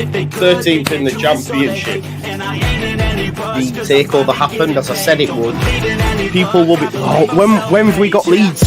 13th in the championship. The takeover happened as I said it would. People will be. Oh, when have we got Leeds?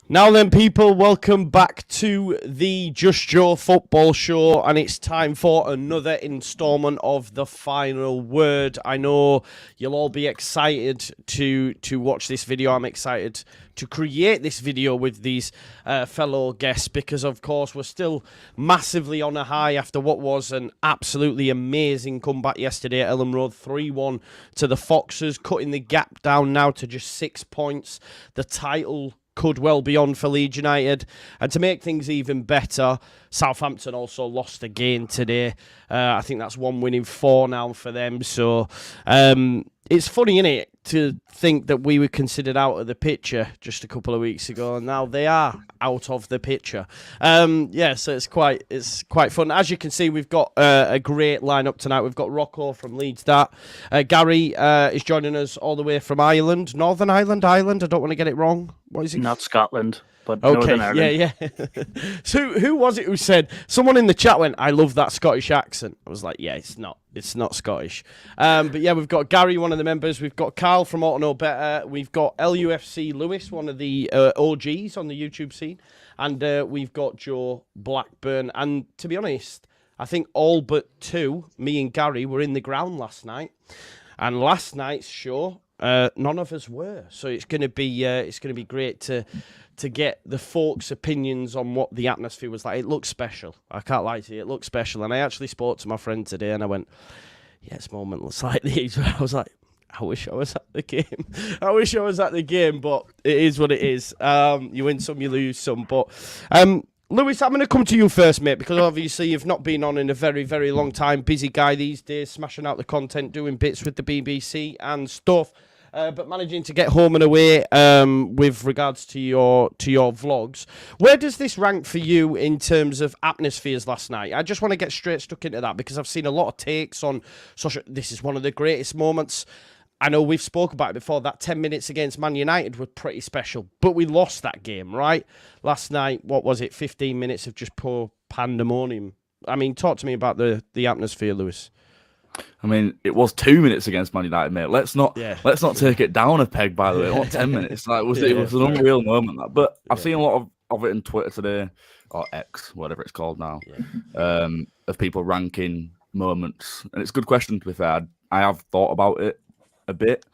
Now then, people, welcome back to the Just Joe football show, and it's time for another instalment of The Final Word. I know you'll all be excited to watch this video. I'm excited to create this video with these fellow guests because, of course, we're still massively on a high after what was an absolutely amazing comeback yesterday at Elland Road, 3-1 to the Foxes, cutting the gap down now to just 6 points. The title could well be on for Leeds United. And to make things even better, Southampton also lost again today. I think that's 1 win in 4 now for them. So it's funny, isn't it, to think that we were considered out of the picture just a couple of weeks ago, and now they are out of the picture. Yeah, so it's quite fun. As you can see, we've got a great lineup tonight. We've got Rocco from Leeds. Gary is joining us all the way from Ireland, Northern Ireland. I don't want to get it wrong. What is it? Not Scotland, but okay, Northern Ireland. Yeah. So who was it who said? Someone in the chat went, "I love that Scottish accent." I was like, "Yeah, it's not Scottish." But yeah, we've got Gary, one of the members. We've got Carl from Ought to Know Better. We've got LUFC Lewis, one of the OGs on the YouTube scene, and we've got Joe Blackburn. And to be honest, I think all but two, me and Gary, were in the ground last night. And last night's show, none of us were. So it's going to be great to get the folks' opinions on what the atmosphere was like. It looks special. I can't lie to you. It looks special. And I actually spoke to my friend today and I went, yeah, it's moments like these. I was like, I wish I was at the game. I wish I was at the game, but it is what it is. You win some, you lose some. But Lewis, I'm going to come to you first, mate, because obviously you've not been on in a very, very long time. Busy guy these days, smashing out the content, doing bits with the BBC and stuff. But managing to get home and away with regards to your vlogs. Where does this rank for you in terms of atmospheres last night? I just want to get straight stuck into that because I've seen a lot of takes on social. This is one of the greatest moments. I know we've spoken about it before. That 10 minutes against Man United were pretty special, but we lost that game, right? Last night, what was it? 15 minutes of just poor pandemonium. I mean, talk to me about the atmosphere, Lewis. I mean, it was 2 minutes against Man United, mate. Let's not take it down a peg, by the way. What 10 minutes? Like, it was an unreal moment. That. But I've seen a lot of it in Twitter today, or X, whatever it's called now, of people ranking moments. And it's a good question, to be fair. I have thought about it a bit.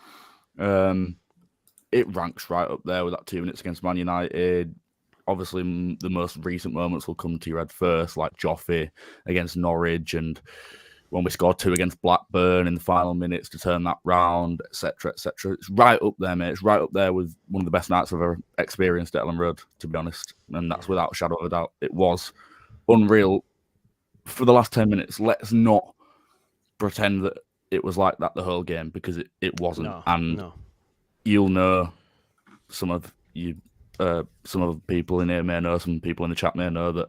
It ranks right up there with that 2 minutes against Man United. Obviously, the most recent moments will come to your head first, like Joffrey against Norwich and when we scored 2 against Blackburn in the final minutes to turn that round, etc., etc. It's right up there, mate. It's right up there with one of the best nights I've ever experienced at Elland Road, to be honest. And that's without a shadow of a doubt. It was unreal. For the last 10 minutes, let's not pretend that it was like that the whole game, because it wasn't. You'll know, some of the people in here may know, some people in the chat may know that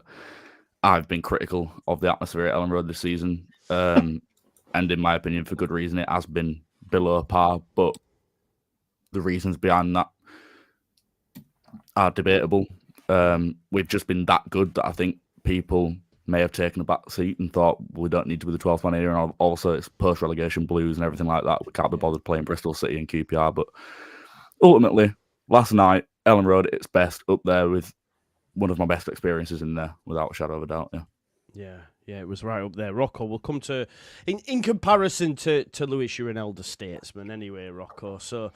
I've been critical of the atmosphere at Elland Road this season. And in my opinion, for good reason, it has been below par, but the reasons behind that are debatable. We've just been that good that I think people may have taken a back seat and thought we don't need to be the 12th man here, and also it's post-relegation blues and everything like that. We can't be bothered playing Bristol City and QPR, but ultimately, last night, Elland Road at its best, up there with one of my best experiences in there, without a shadow of a doubt, Yeah, it was right up there. Rocco, we'll come to, in comparison to Lewis, you're an elder statesman anyway, Rocco. So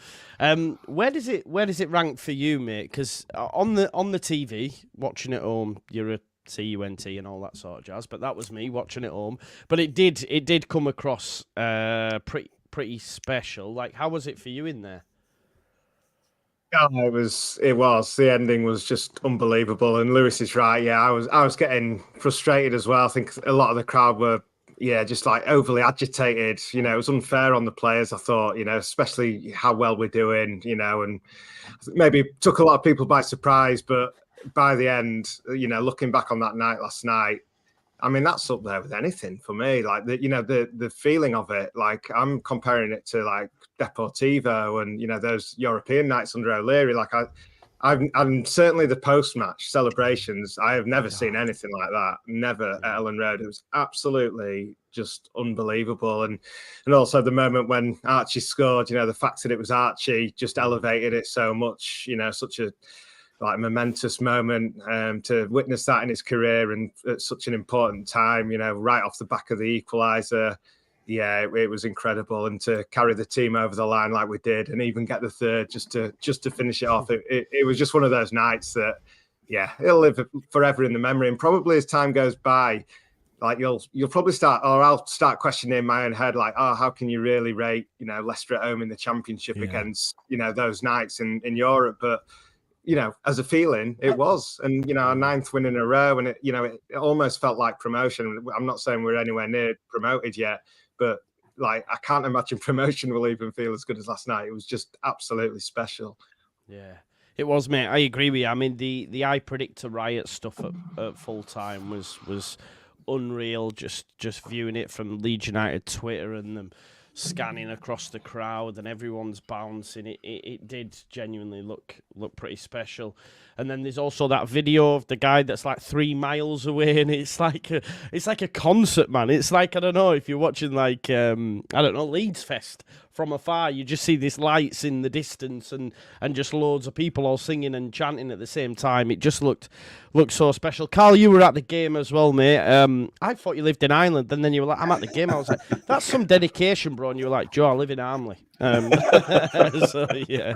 where does it rank for you, mate? Because on the TV, watching at home, you're a CUNT and all that sort of jazz, but that was me watching at home. But it did come across pretty special. Like, how was it for you in there? Yeah, it was. The ending was just unbelievable. And Lewis is right. Yeah, I was getting frustrated as well. I think a lot of the crowd were, just like overly agitated. It was unfair on the players. I thought, especially how well we're doing, and maybe took a lot of people by surprise. But by the end, looking back on that night last night, I mean, that's up there with anything for me. Like the feeling of it. Like I'm comparing it to like Deportivo and those European nights under O'Leary. Like I'm certainly the post-match celebrations. I have never seen anything like that. Never at Ellen Road. It was absolutely just unbelievable. And also the moment when Archie scored. The fact that it was Archie just elevated it so much. Such a momentous moment to witness that in his career and at such an important time, right off the back of the equaliser. Yeah, it was incredible. And to carry the team over the line like we did and even get the third just to finish it off. It was just one of those nights that, yeah, it'll live forever in the memory. And probably as time goes by, like you'll probably I'll start questioning in my own head, like, oh, how can you really rate, Leicester at home in the Championship against, those nights in Europe? But as a feeling, it was. And, our 9th win in a row. And, it almost felt like promotion. I'm not saying we're anywhere near promoted yet, but I can't imagine promotion will even feel as good as last night. It was just absolutely special. Yeah, it was, mate. I agree with you. I mean, the I Predict a Riot stuff at full time was unreal. Just viewing it from Leeds United Twitter and them scanning across the crowd and everyone's bouncing. It did genuinely look pretty special. And then there's also that video of the guy that's like 3 miles away, and it's like a concert, man. It's like, I don't know, if you're watching like Leeds Fest from afar, you just see these lights in the distance and just loads of people all singing and chanting at the same time. It just looked so special. Carl, you were at the game as well, mate. I thought you lived in Ireland, and then you were like, I'm at the game. I was like, that's some dedication, bro. And you were like, Joe, I live in Armley. So yeah.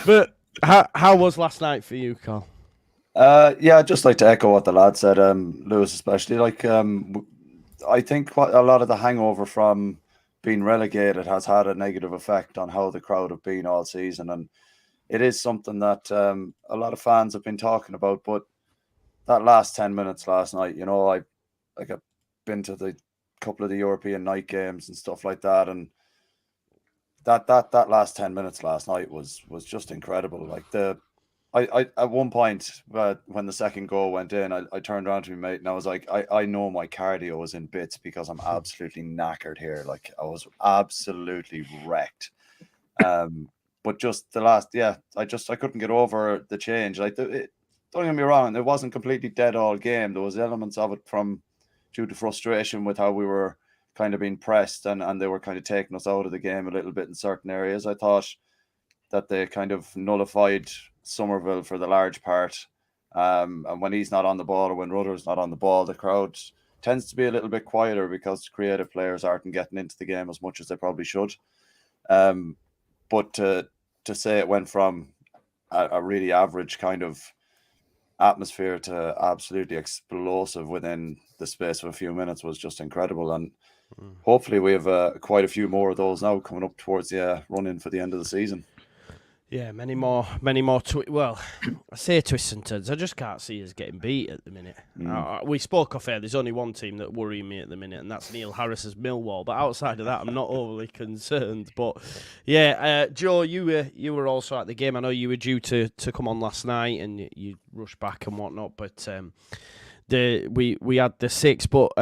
But how was last night for you, Carl? Yeah, I'd just like to echo what the lad said, Lewis especially. I think a lot of the hangover from being relegated has had a negative effect on how the crowd have been all season, and it is something that a lot of fans have been talking about. But that last 10 minutes last night, I've been to the couple of the European night games and stuff like that, and that last 10 minutes last night was just incredible. I at one point, when the second goal went in, I turned around to my mate and I was like, I know my cardio is in bits because I'm absolutely knackered here. Like, I was absolutely wrecked. But just the last, I couldn't get over the change. Don't get me wrong, it wasn't completely dead all game. There was elements of it due to frustration with how we were kind of being pressed and they were kind of taking us out of the game a little bit in certain areas. I thought that they kind of nullified Somerville for the large part. And when he's not on the ball or when Rudder's not on the ball, the crowd tends to be a little bit quieter because creative players aren't getting into the game as much as they probably should. But to say it went from a really average kind of atmosphere to absolutely explosive within the space of a few minutes was just incredible. And hopefully we have quite a few more of those now coming up towards the run-in for the end of the season. Yeah, many more. Well, I say twists and turns. I just can't see us getting beat at the minute. We spoke off air. There's only one team that worry me at the minute, and that's Neil Harris's Millwall. But outside of that, I'm not overly concerned. But yeah, Joe, you were also at the game. I know you were due to come on last night, and you rushed back and whatnot. But we had the 6. But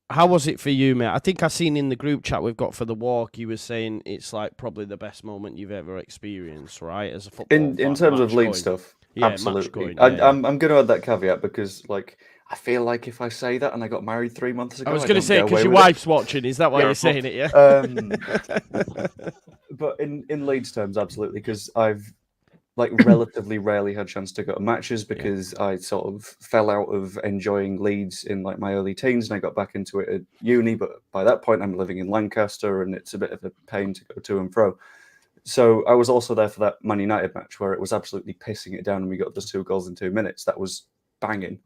how was it for you, mate? I think I seen in the group chat we've got for the walk, you were saying it's like probably the best moment you've ever experienced, right? As a football in terms of Leeds stuff, yeah, absolutely. Going, yeah. I'm going to add that caveat because, I feel like if I say that and I got married 3 months ago, I was going to say because your wife's watching. Is that why you're saying it? Yeah. But in Leeds terms, absolutely, because I've relatively rarely had a chance to go to matches because I sort of fell out of enjoying Leeds in my early teens and I got back into it at uni. But by that point, I'm living in Lancaster and it's a bit of a pain to go to and fro. So I was also there for that Man United match where it was absolutely pissing it down and we got just 2 goals in 2 minutes. That was banging.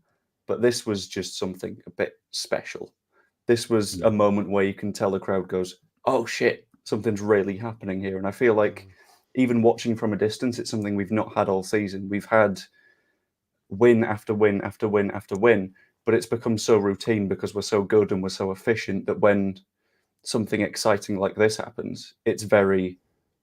But this was just something a bit special. This was a moment where you can tell the crowd goes, oh shit, something's really happening here. And I feel like even watching from a distance, it's something we've not had all season. We've had win after win after win after win, but it's become so routine because we're so good and we're so efficient that when something exciting like this happens, it's very,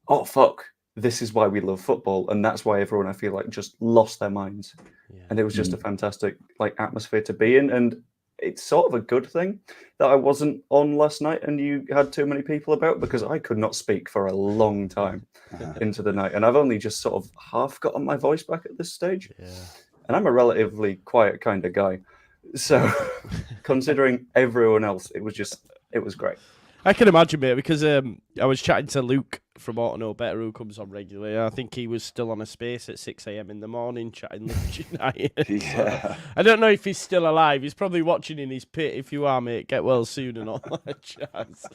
oh, fuck, this is why we love football, and that's why everyone, I feel like, just lost their minds. Yeah. And it was just a fantastic atmosphere to be in, and it's sort of a good thing that I wasn't on last night and you had too many people about, because I could not speak for a long time into the night, and I've only just sort of half gotten my voice back at this stage. Yeah. And I'm a relatively quiet kind of guy, so considering everyone else, it was great. I can imagine, mate, because I was chatting to Luke from Auto No Better, who comes on regularly. I think he was still on a space at 6 a.m. in the morning chatting Leeds United. Yeah. I don't know if he's still alive. He's probably watching in his pit. If you are, mate, get well soon and all that jazz.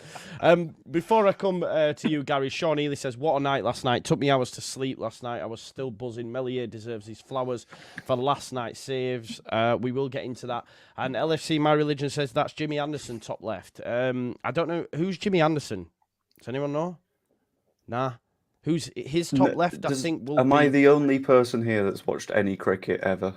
Before I come to you, Gary, Sean Ely says, what a night last night. Took me hours to sleep last night. I was still buzzing. Melier deserves his flowers for last night's saves. We will get into that. And LFC My Religion says, that's Jimmy Anderson, top left. I don't know. Who's Jimmy Anderson? Does anyone know? Nah. Who's his top left? I think will Am be... I the only person here that's watched any cricket ever?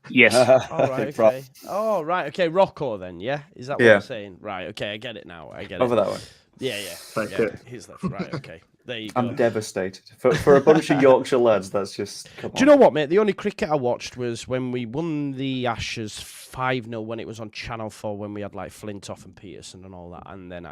Yes. All right, okay. Oh, right, okay. Rocco, then, yeah? Is that what Yeah. I'm saying? Right, okay, I get it now. I get Over it. that way. Yeah. Thank you. His left, right, okay. There you go. I'm devastated. For a bunch of Yorkshire lads, that's just... Come Do you know what, mate? The only cricket I watched was when we won the Ashes 5-0 when it was on Channel 4, when we had like Flintoff and Peterson and all that. And then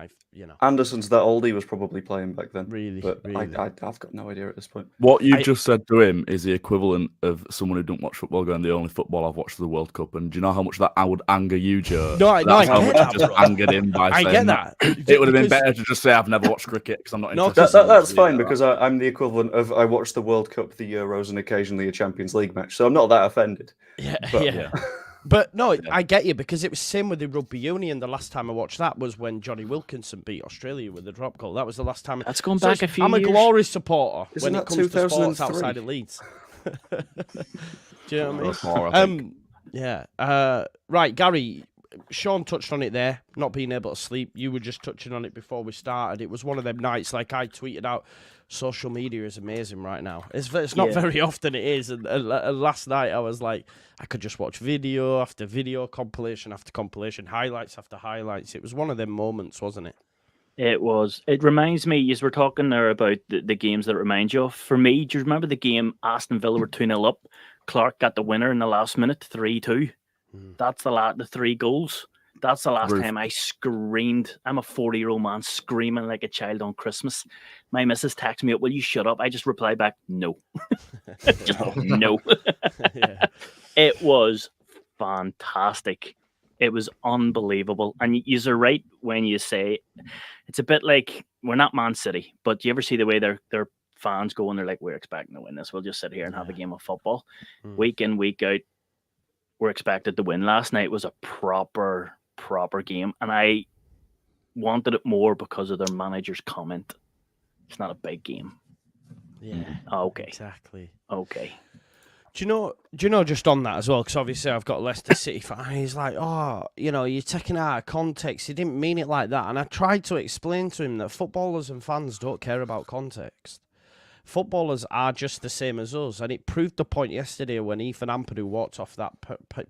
Anderson's that old, he was probably playing back then. Really, But really. I've got no idea at this point. What you just said to him is the equivalent of someone who don't watch football going, the only football I've watched is the World Cup. And do you know how much that would anger you, Joe? No, I That's how get much that, it just bro. angered him by I saying get that. It would have been Because- better to just say I've never watched cricket because I'm not No, interested. That's in fine, that. because I'm the equivalent of I watch the World Cup, the Euros, and occasionally a Champions League match. So I'm not that offended. Yeah, But- yeah. But no, I get you, because it was same with the rugby union. The last time I watched that was when Johnny Wilkinson beat Australia with the drop goal. That was the last time. That's gone back a few I'm years. a Glory supporter Isn't when it that comes to sports 2003? outside of Leeds. Do you know what I mean? That's more, I think. Yeah. Right, Gary. Sean touched on it there, not being able to sleep. You were just touching on it before we started. It was one of them nights, like I tweeted out, social media is amazing right now. It's not very often it is. And last night I was like, I could just watch video after video, compilation after compilation, highlights after highlights. It was one of them moments, wasn't it? It was. It reminds me, you were talking there about the games that it reminds you of. For me, do you remember the game Aston Villa were 2-0 up? Clark got the winner in the last minute, 3-2. That's the 3 goals. That's the last time I screamed. I'm a 40-year-old man screaming like a child on Christmas. My missus texts me up, will you shut up? I just replied back, no. Just no. Yeah. It was fantastic. It was unbelievable. And you're right when you say it's a bit like, we're not Man City, but do you ever see the way their fans go and they're like, we're expecting to win this. We'll just sit here and have a game of football. Week in, week out, we're expected to win. Last night was a proper game, and I wanted it more because of their manager's comment. It's not a big game. Yeah. Okay. Exactly. Okay. Do you know just on that as well? Because obviously I've got a Leicester City fan. And he's like, you're taking it out of context. He didn't mean it like that. And I tried to explain to him that footballers and fans don't care about context. Footballers are just the same as us, and it proved the point yesterday when Ethan Ampadu walked off that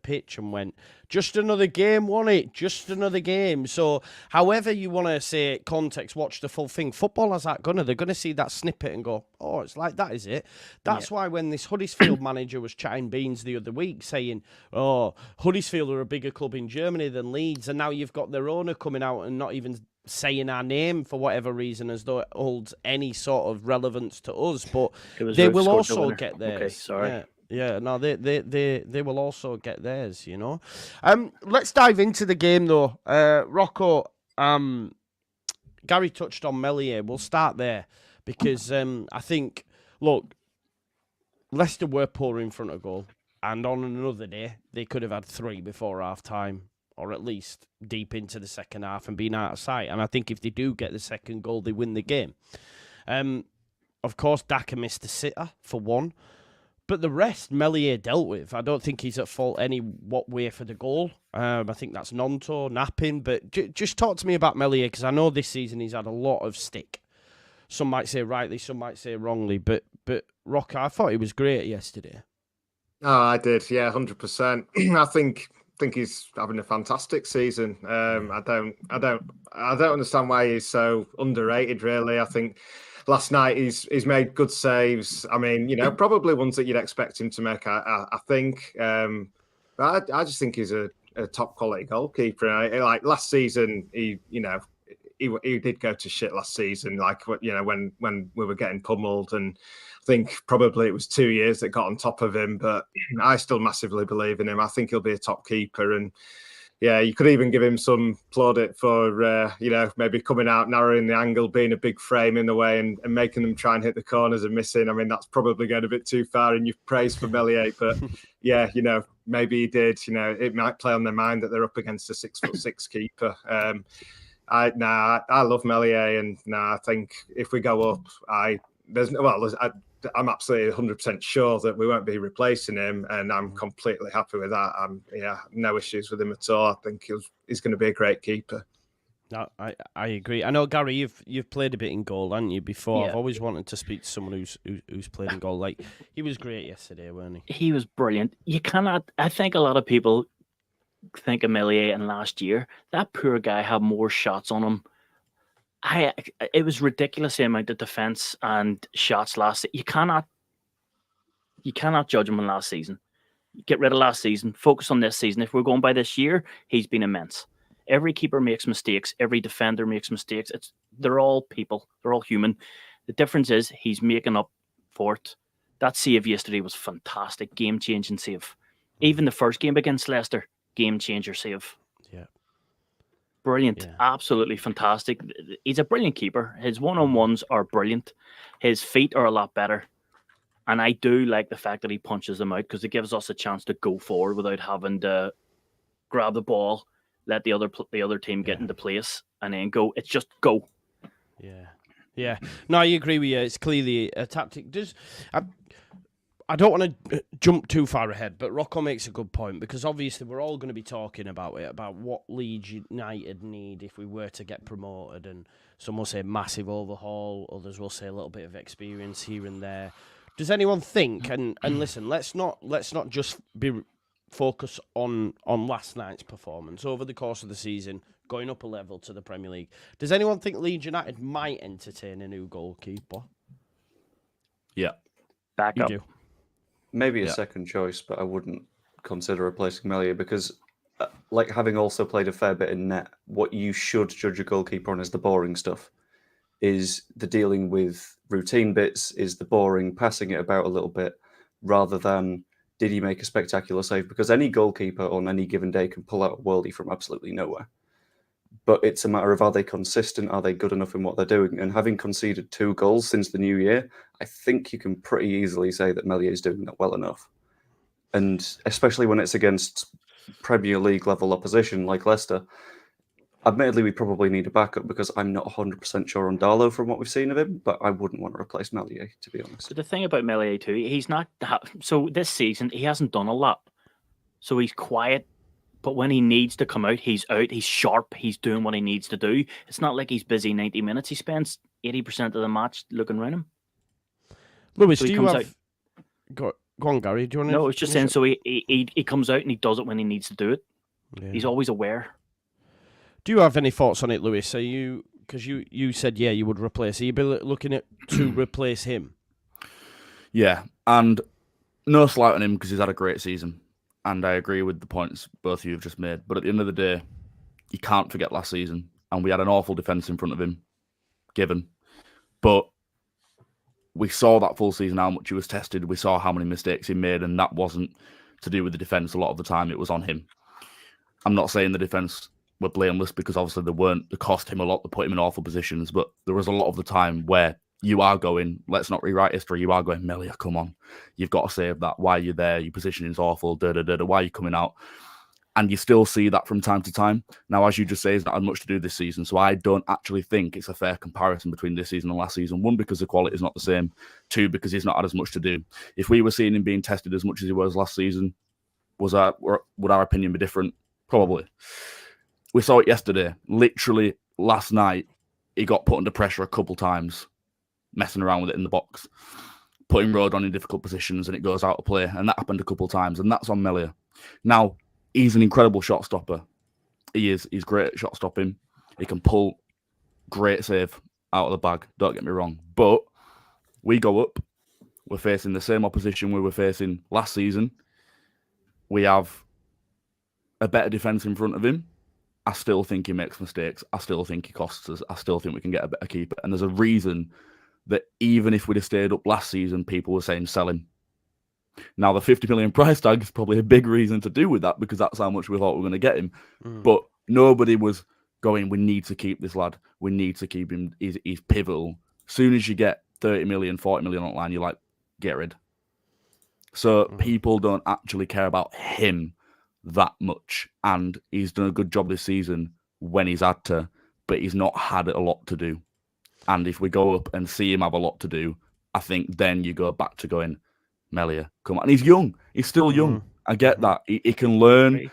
pitch and went, just another game, wasn't it? Just another game. So however you want to say context, watch the full thing. Footballers aren't they're going to see that snippet and go, oh, it's like that, is it? That's why when this Huddersfield manager was chatting beans the other week saying, oh, Huddersfield are a bigger club in Germany than Leeds, and now you've got their owner coming out and not even saying our name for whatever reason, as though it holds any sort of relevance to us, but they will also get theirs. Okay, sorry. Yeah, no, they will also get theirs, you know. Let's dive into the game though. Rocco, Gary touched on Melier. We'll start there because I think, look, Leicester were poor in front of goal, and on another day they could have had 3 before half time, or at least deep into the second half and been out of sight. And I think if they do get the second goal, they win the game. Of course, Daka missed a sitter for 1. But the rest, Melier dealt with. I don't think he's at fault any what way for the goal. I think that's Nonto, napping. But just talk to me about Melier, because I know this season he's had a lot of stick. Some might say rightly, some might say wrongly. But Rocker, I thought he was great yesterday. Oh, I did, yeah, 100%. I think think he's having a fantastic season. I don't understand why he's so underrated. Really, I think last night he's made good saves. I mean, probably ones that you'd expect him to make. I think. But I just think he's a top quality goalkeeper. And like last season, he did go to shit last season. Like when we were getting pummeled, and I think probably it was 2 years that got on top of him. But I still massively believe in him. I think he'll be a top keeper, and yeah, you could even give him some plaudit for maybe coming out, narrowing the angle, being a big frame in the way, and making them try and hit the corners and missing. I mean, that's probably going a bit too far in your praise for Meslier, but yeah, maybe he did. It might play on their mind that they're up against a 6'6" keeper. I love Meslier, and I think if we go up, I'm absolutely 100% sure that we won't be replacing him, and I'm completely happy with that. No issues with him at all. I think he's going to be a great keeper. No, I agree. I know, Gary, you've played a bit in goal, haven't you? Before, Yeah. I've always wanted to speak to someone who's played in goal. Like, he was great yesterday, wasn't he? He was brilliant. You cannot. I think a lot of people think of Meslier and last year. That poor guy had more shots on him. It was ridiculous the amount of defense and shots last. You cannot judge him on last season. Get rid of last season. Focus on this season. If we're going by this year, he's been immense. Every keeper makes mistakes. Every defender makes mistakes. They're all people. They're all human. The difference is he's making up for it. That save yesterday was fantastic. Game-changing save. Even the first game against Leicester, game-changer save. Yeah. Brilliant. Yeah. Absolutely fantastic. He's a brilliant keeper. His one-on-ones are brilliant. His feet are a lot better. And I do like the fact that he punches them out, because it gives us a chance to go forward without having to grab the ball, let the other team get into place, and then go. It's just go. Yeah. No, I agree with you. It's clearly a tactic. I don't want to jump too far ahead, but Rocco makes a good point, because obviously we're all going to be talking about it, about what Leeds United need if we were to get promoted, and some will say massive overhaul, others will say a little bit of experience here and there. Does anyone think, and listen, let's not just be focused on last night's performance over the course of the season, going up a level to the Premier League. Does anyone think Leeds United might entertain a new goalkeeper? Yeah. Back You up. do. Maybe a second choice, but I wouldn't consider replacing Meslier, because, having also played a fair bit in net, what you should judge a goalkeeper on is the boring stuff. Is the dealing with routine bits, is the boring passing it about a little bit, rather than did he make a spectacular save? Because any goalkeeper on any given day can pull out a worldie from absolutely nowhere. But it's a matter of, are they consistent? Are they good enough in what they're doing? And having conceded 2 goals since the new year, I think you can pretty easily say that Meslier is doing that well enough. And especially when it's against Premier League level opposition like Leicester, admittedly, we probably need a backup, because I'm not 100% sure on Darlow from what we've seen of him, but I wouldn't want to replace Meslier, to be honest. But the thing about Meslier too, he's not. So this season, he hasn't done a lot. So he's quiet, but when he needs to come out, he's out. He's sharp. He's doing what he needs to do. It's not like he's busy 90 minutes. He spends 80% of the match looking around him. Lewis, So he do you comes have... Go on, Gary. Do you want to... No, it's just saying, so he comes out and he does it when he needs to do it. Yeah. He's always aware. Do you have any thoughts on it, Lewis? Are you... Because you said, yeah, you would replace... Are you looking at to replace him? Yeah, and no slight on him, because he's had a great season. And I agree with the points both of you have just made. But at the end of the day, you can't forget last season. And we had an awful defence in front of him, given. But we saw that full season, how much he was tested. We saw how many mistakes he made, and that wasn't to do with the defence. A lot of the time, it was on him. I'm not saying the defence were blameless, because obviously they cost him a lot, they put him in awful positions. But there was a lot of the time where you are going, let's not rewrite history. You are going, Meslier, come on. You've got to save that. Why are you there? Your positioning's awful. Why are you coming out? And you still see that from time to time. Now, as you just say, he's not had much to do this season. So I don't actually think it's a fair comparison between this season and last season. 1, because the quality is not the same. 2, because he's not had as much to do. If we were seeing him being tested as much as he was last season, would our opinion be different? Probably. We saw it yesterday. Literally last night, he got put under pressure a couple times, messing around with it in the box, putting Road on in difficult positions, and it goes out of play. And that happened a couple of times, and that's on Meslier. Now, he's an incredible shot stopper. He is. He's great at shot stopping. He can pull great save out of the bag. Don't get me wrong. But we go up. We're facing the same opposition we were facing last season. We have a better defence in front of him. I still think he makes mistakes. I still think he costs us. I still think we can get a better keeper. And there's a reason that even if we'd have stayed up last season, people were saying sell him. Now, the 50 million price tag is probably a big reason to do with that, because that's how much we thought we were going to get him. But nobody was going, we need to keep this lad. We need to keep him. He's pivotal. As soon as you get 30 million, 40 million online, you're like, get rid. So people don't actually care about him that much. And he's done a good job this season when he's had to, but he's not had a lot to do. And if we go up and see him have a lot to do, I think then you go back to going, Melia, come on. And he's young. He's still young. I get that. He can learn.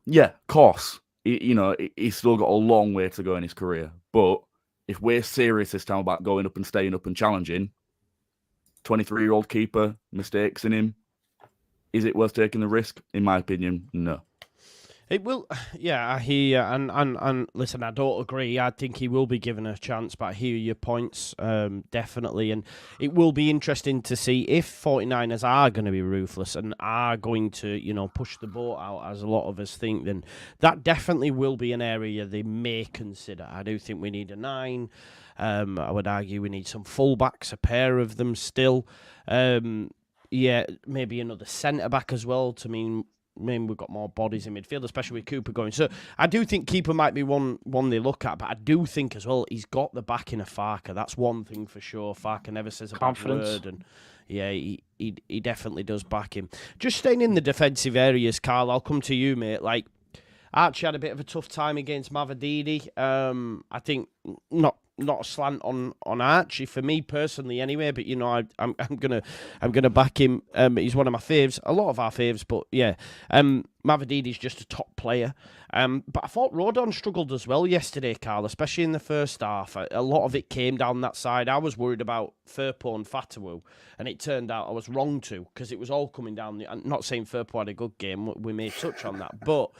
Yeah, of course. He's still got a long way to go in his career. But if we're serious this time about going up and staying up and challenging, 23-year-old keeper, mistakes in him, is it worth taking the risk? In my opinion, no. It will, yeah, I hear you, and listen, I don't agree. I think he will be given a chance, but I hear your points, definitely, and it will be interesting to see if 49ers are going to be ruthless and are going to, push the boat out, as a lot of us think, then that definitely will be an area they may consider. I do think we need a 9. I would argue we need some fullbacks, a pair of them still. Yeah, maybe another centre-back as well to mean we've got more bodies in midfield, especially with Cooper going. So I do think keeper might be one they look at, but I do think as well he's got the backing of Farker. That's one thing for sure. Farker never says a bad word, and yeah, he definitely does back him. Just staying in the defensive areas, Carl, I'll come to you, mate. Like, Archie had a bit of a tough time against Mavadidi. I think not a slant on Archie for me personally, anyway. But I'm gonna back him. He's one of my faves, a lot of our faves. But yeah, Mavadidi's just a top player. But I thought Rodon struggled as well yesterday, Carl, especially in the first half. A lot of it came down that side. I was worried about Firpo and Fatawu, and it turned out I was wrong too, because it was all coming down. I'm not saying Firpo had a good game. We may touch on that, but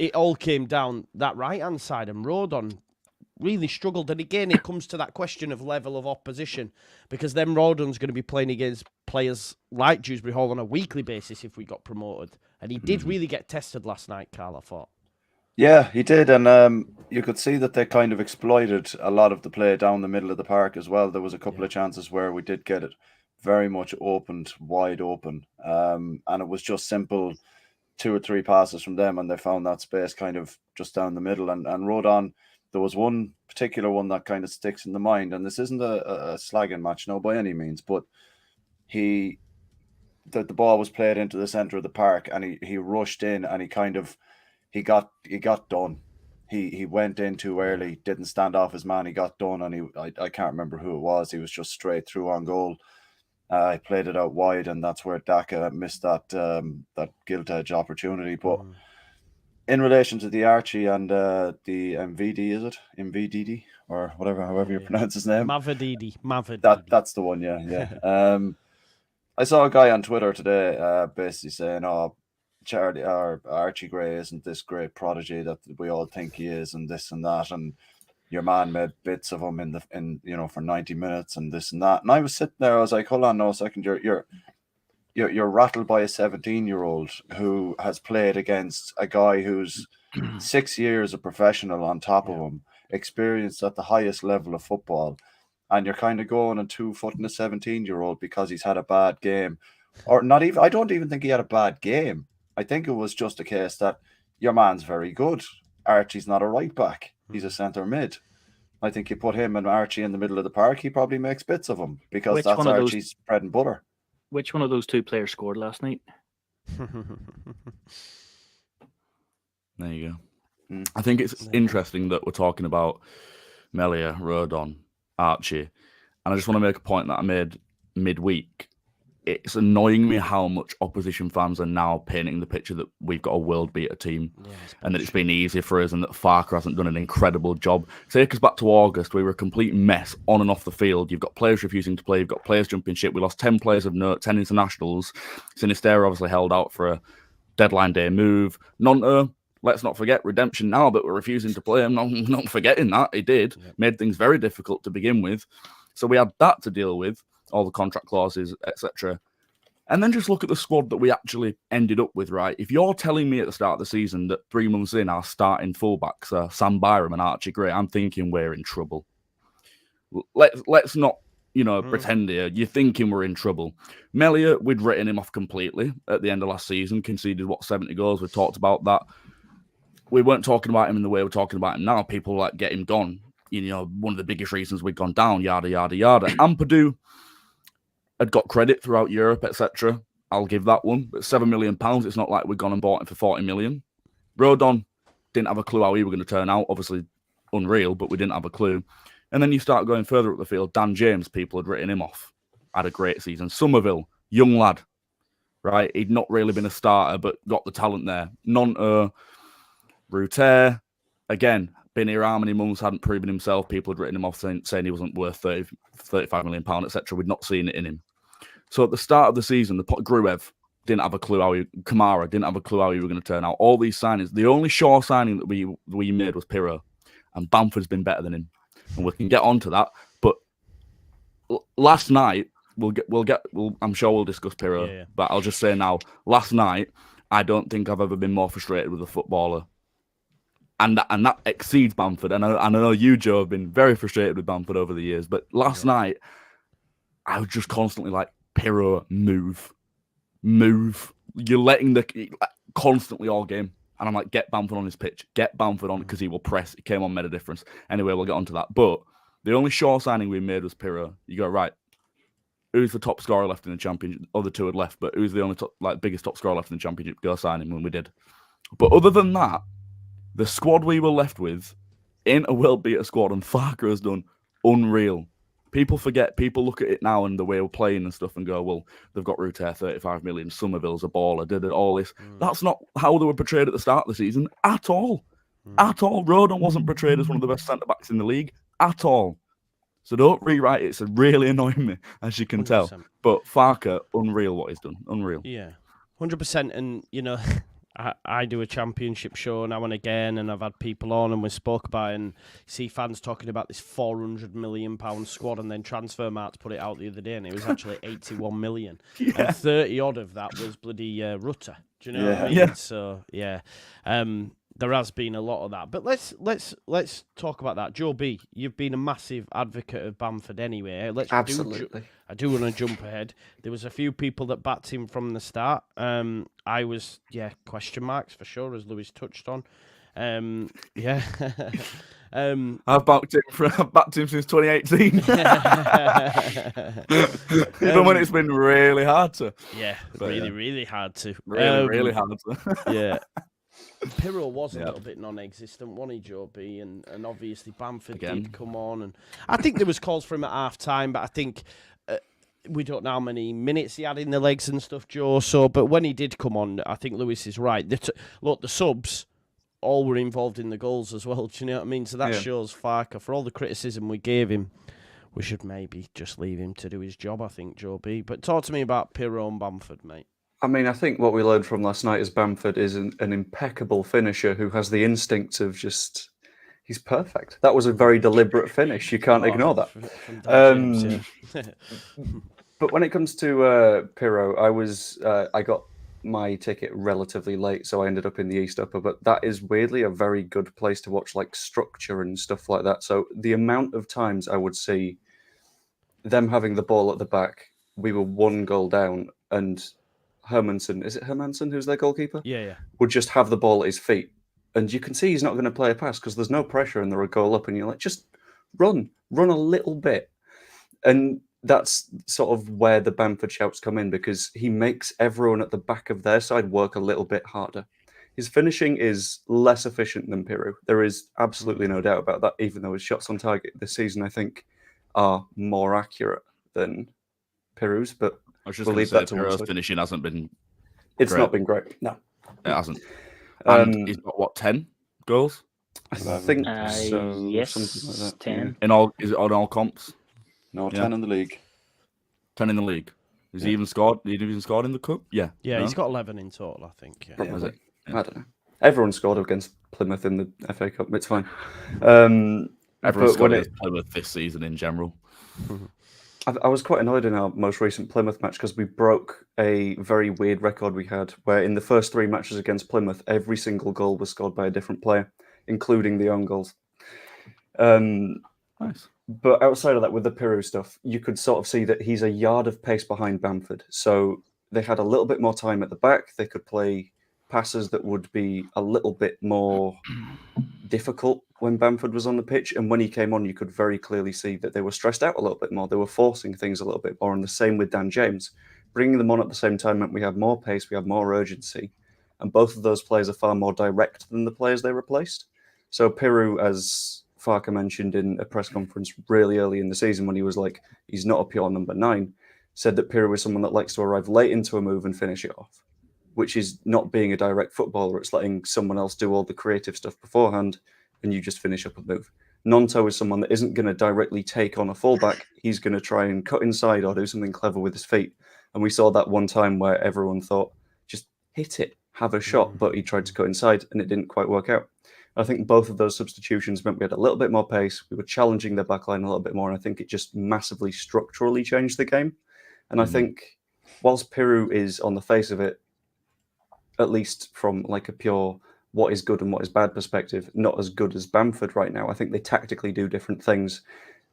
it all came down that right-hand side, and Rodon really struggled. And again, it comes to that question of level of opposition, because then Rodon's going to be playing against players like Dewsbury Hall on a weekly basis if we got promoted. And he did really get tested last night, Carl, I thought. Yeah, he did. And you could see that they kind of exploited a lot of the play down the middle of the park as well. There was a couple of chances where we did get it very much opened, wide open. And it was just simple 2 or 3 passes from them, and they found that space kind of just down the middle. And Rodon, there was one particular one that kind of sticks in the mind, and this isn't a slagging match, no, by any means, but the ball was played into the center of the park, and he rushed in, and he got done. He went in too early, didn't stand off his man, he got done, and I can't remember who it was. He was just straight through on goal. He played it out wide, and that's where Daka missed that gilt edge opportunity. But in relation to the Archie and the MVD, is it? MVDD? Or whatever, however you pronounce his name. Mavadidi. That's the one, yeah. I saw a guy on Twitter today basically saying, Charlie or Archie Gray isn't this great prodigy that we all think he is, and this and that, and your man made bits of him in for 90 minutes and this and that. And I was sitting there, I was like, hold on no second, you're rattled by a 17-year-old who has played against a guy who's 6 years a professional on top of him, experienced at the highest level of football, and you're kind of going on 2 foot in a 17-year-old because he's had a bad game. Or not even, I don't even think he had a bad game. I think it was just a case that your man's very good. Archie's not a right back. He's a centre mid. I think you put him and Archie in the middle of the park, he probably makes bits of him, because that's Archie's bread and butter. Which one of those 2 players scored last night? There you go. I think it's interesting that we're talking about Melia, Rodon, Archie, and I just want to make a point that I made midweek. It's annoying me how much opposition fans are now painting the picture that we've got a world beater team, and that it's been easy for us, and that Farker hasn't done an incredible job. Take us back to August. We were a complete mess on and off the field. You've got players refusing to play. You've got players jumping ship. We lost 10 players of note, 10 internationals. Sinisterra obviously held out for deadline day move. Nonto, let's not forget redemption now, but we're refusing to play him. I'm not forgetting that. He did. Made things very difficult to begin with. So we had that to deal with, all the contract clauses, etc. And then just look at the squad that we actually ended up with, right? If you're telling me at the start of the season that 3 months in our starting fullbacks are Sam Byram and Archie Gray, I'm thinking we're in trouble. Let's not, pretend here. You're thinking we're in trouble. Melia, we'd written him off completely at the end of last season, conceded, 70 goals. We talked about that. We weren't talking about him in the way we're talking about him now. People get him gone. One of the biggest reasons we'd gone down, yada, yada, yada. Ampadu had got credit throughout Europe, etc. I'll give that one. But £7 million, it's not like we'd gone and bought him for 40 million. Rodon, didn't have a clue how he were going to turn out. Obviously, unreal, but we didn't have a clue. And then you start going further up the field. Dan James, people had written him off. Had a great season. Somerville, young lad, right? He'd not really been a starter, but got the talent there. Nonto, Ruter, again, been here how many months, hadn't proven himself. People had written him off saying he wasn't worth £35 million, etc. We'd not seen it in him. So at the start of the season, Gruev didn't have a clue Kamara didn't have a clue how he were going to turn out. All these signings, the only sure signing that we made was Pirro, and Bamford's been better than him, and we can get onto that. But last night, I'm sure we'll discuss Pirro, but I'll just say now, last night, I don't think I've ever been more frustrated with a footballer. And that exceeds Bamford. And I know you, Joe, have been very frustrated with Bamford over the years. But last night, I was just constantly like, Pirro, move. You're letting constantly all game. And I'm like, get Bamford on his pitch. Get Bamford on because he will press. He came on, made a difference. Anyway, we'll get onto that. But the only sure signing we made was Pirro. You go, right, who's the top scorer left in the championship? Other two had left, but who's the only biggest top scorer left in the championship? Go sign him when we did. But other than that, the squad we were left with ain't a world-beater squad, and Farker has done unreal. People forget, people look at it now and the way we're playing and stuff and go, well, they've got Ruter, 35 million, Somerville's a baller, did it, all this. That's not how they were portrayed at the start of the season at all. At all. Rodon wasn't portrayed as one of the best centre-backs in the league at all. So don't rewrite it. It's really annoying me, as you can 100%. Tell. But Farker, unreal what he's done. Unreal. Yeah, 100%. And, I do a championship show now and again, and I've had people on and we spoke about it, and see fans talking about this £400 million squad, and then Transfermarkt put it out the other day and it was actually 81 million. And 30 odd of that was bloody Rutter. Do you know what I mean? Yeah. So, yeah. There has been a lot of that. But let's talk about that. Joe B, you've been a massive advocate of Bamford anyway. Absolutely. I do want to jump ahead. There was a few people that backed him from the start. I was, question marks for sure, as Lewis touched on. I've backed him since 2018. Even when it's been really hard to. Yeah, really hard to. Really hard to. Yeah. Pirro was a little bit non-existent, wasn't he, Joe B? And obviously Bamford did come on, and I think there was calls for him at half time, but I think we don't know how many minutes he had in the legs and stuff, Joe. So, but when he did come on, I think Lewis is right. Look, the subs all were involved in the goals as well. Do you know what I mean? So that shows Farker, for all the criticism we gave him, we should maybe just leave him to do his job, I think, Joe B. But talk to me about Pirro and Bamford, mate. I mean, I think what we learned from last night is Bamford is an impeccable finisher who has the instinct of just... He's perfect. That was a very deliberate finish. You can't ignore that. But when it comes to Pirro, I got my ticket relatively late, so I ended up in the East Upper. But that is weirdly a very good place to watch like structure and stuff like that. So the amount of times I would see them having the ball at the back, we were 1 goal down, and Hermansen, is it Hermansen who's their goalkeeper? Yeah. Would just have the ball at his feet. And you can see he's not going to play a pass because there's no pressure and they're a goal up, and you're like, just run a little bit. And that's sort of where the Bamford shouts come in, because he makes everyone at the back of their side work a little bit harder. His finishing is less efficient than Pirro. There is absolutely no doubt about that, even though his shots on target this season, I think, are more accurate than Pirro's. But I was just going to say, Pirro's finishing hasn't been It's not been great, no. It hasn't. And he's got, 10 goals? I think so. Yes, something like that. 10. In all, is it on all comps? No, 10 in the league. 10 in the league. Has he even scored? He even scored in the cup? Yeah. Yeah, No? he's got 11 in total, I think. Yeah. Probably. Was it? I don't know. Everyone scored against Plymouth in the FA Cup. It's fine. Everyone's but scored when against Plymouth this season in general. I was quite annoyed in our most recent Plymouth match because we broke a very weird record we had where in the first 3 matches against Plymouth, every single goal was scored by a different player, including the own goals. Nice. But outside of that, with the Piru stuff, you could sort of see that he's a yard of pace behind Bamford. So they had a little bit more time at the back. They could play passes that would be a little bit more difficult when Bamford was on the pitch. And when he came on, you could very clearly see that they were stressed out a little bit more. They were forcing things a little bit more. And the same with Dan James. Bringing them on at the same time meant we had more pace, we had more urgency. And both of those players are far more direct than the players they replaced. So Piru, as Farker mentioned in a press conference really early in the season when he was like, he's not a pure number 9, said that Piru is someone that likes to arrive late into a move and finish it off, which is not being a direct footballer. It's letting someone else do all the creative stuff beforehand and you just finish up a move. Nonto is someone that isn't going to directly take on a fullback. He's going to try and cut inside or do something clever with his feet. And we saw that one time where everyone thought, just hit it, have a shot, but he tried to cut inside and it didn't quite work out. I think both of those substitutions meant we had a little bit more pace. We were challenging their backline a little bit more. And I think it just massively structurally changed the game. And I think whilst Piru is on the face of it, at least from like a pure what is good and what is bad perspective, not as good as Bamford right now. I think they tactically do different things.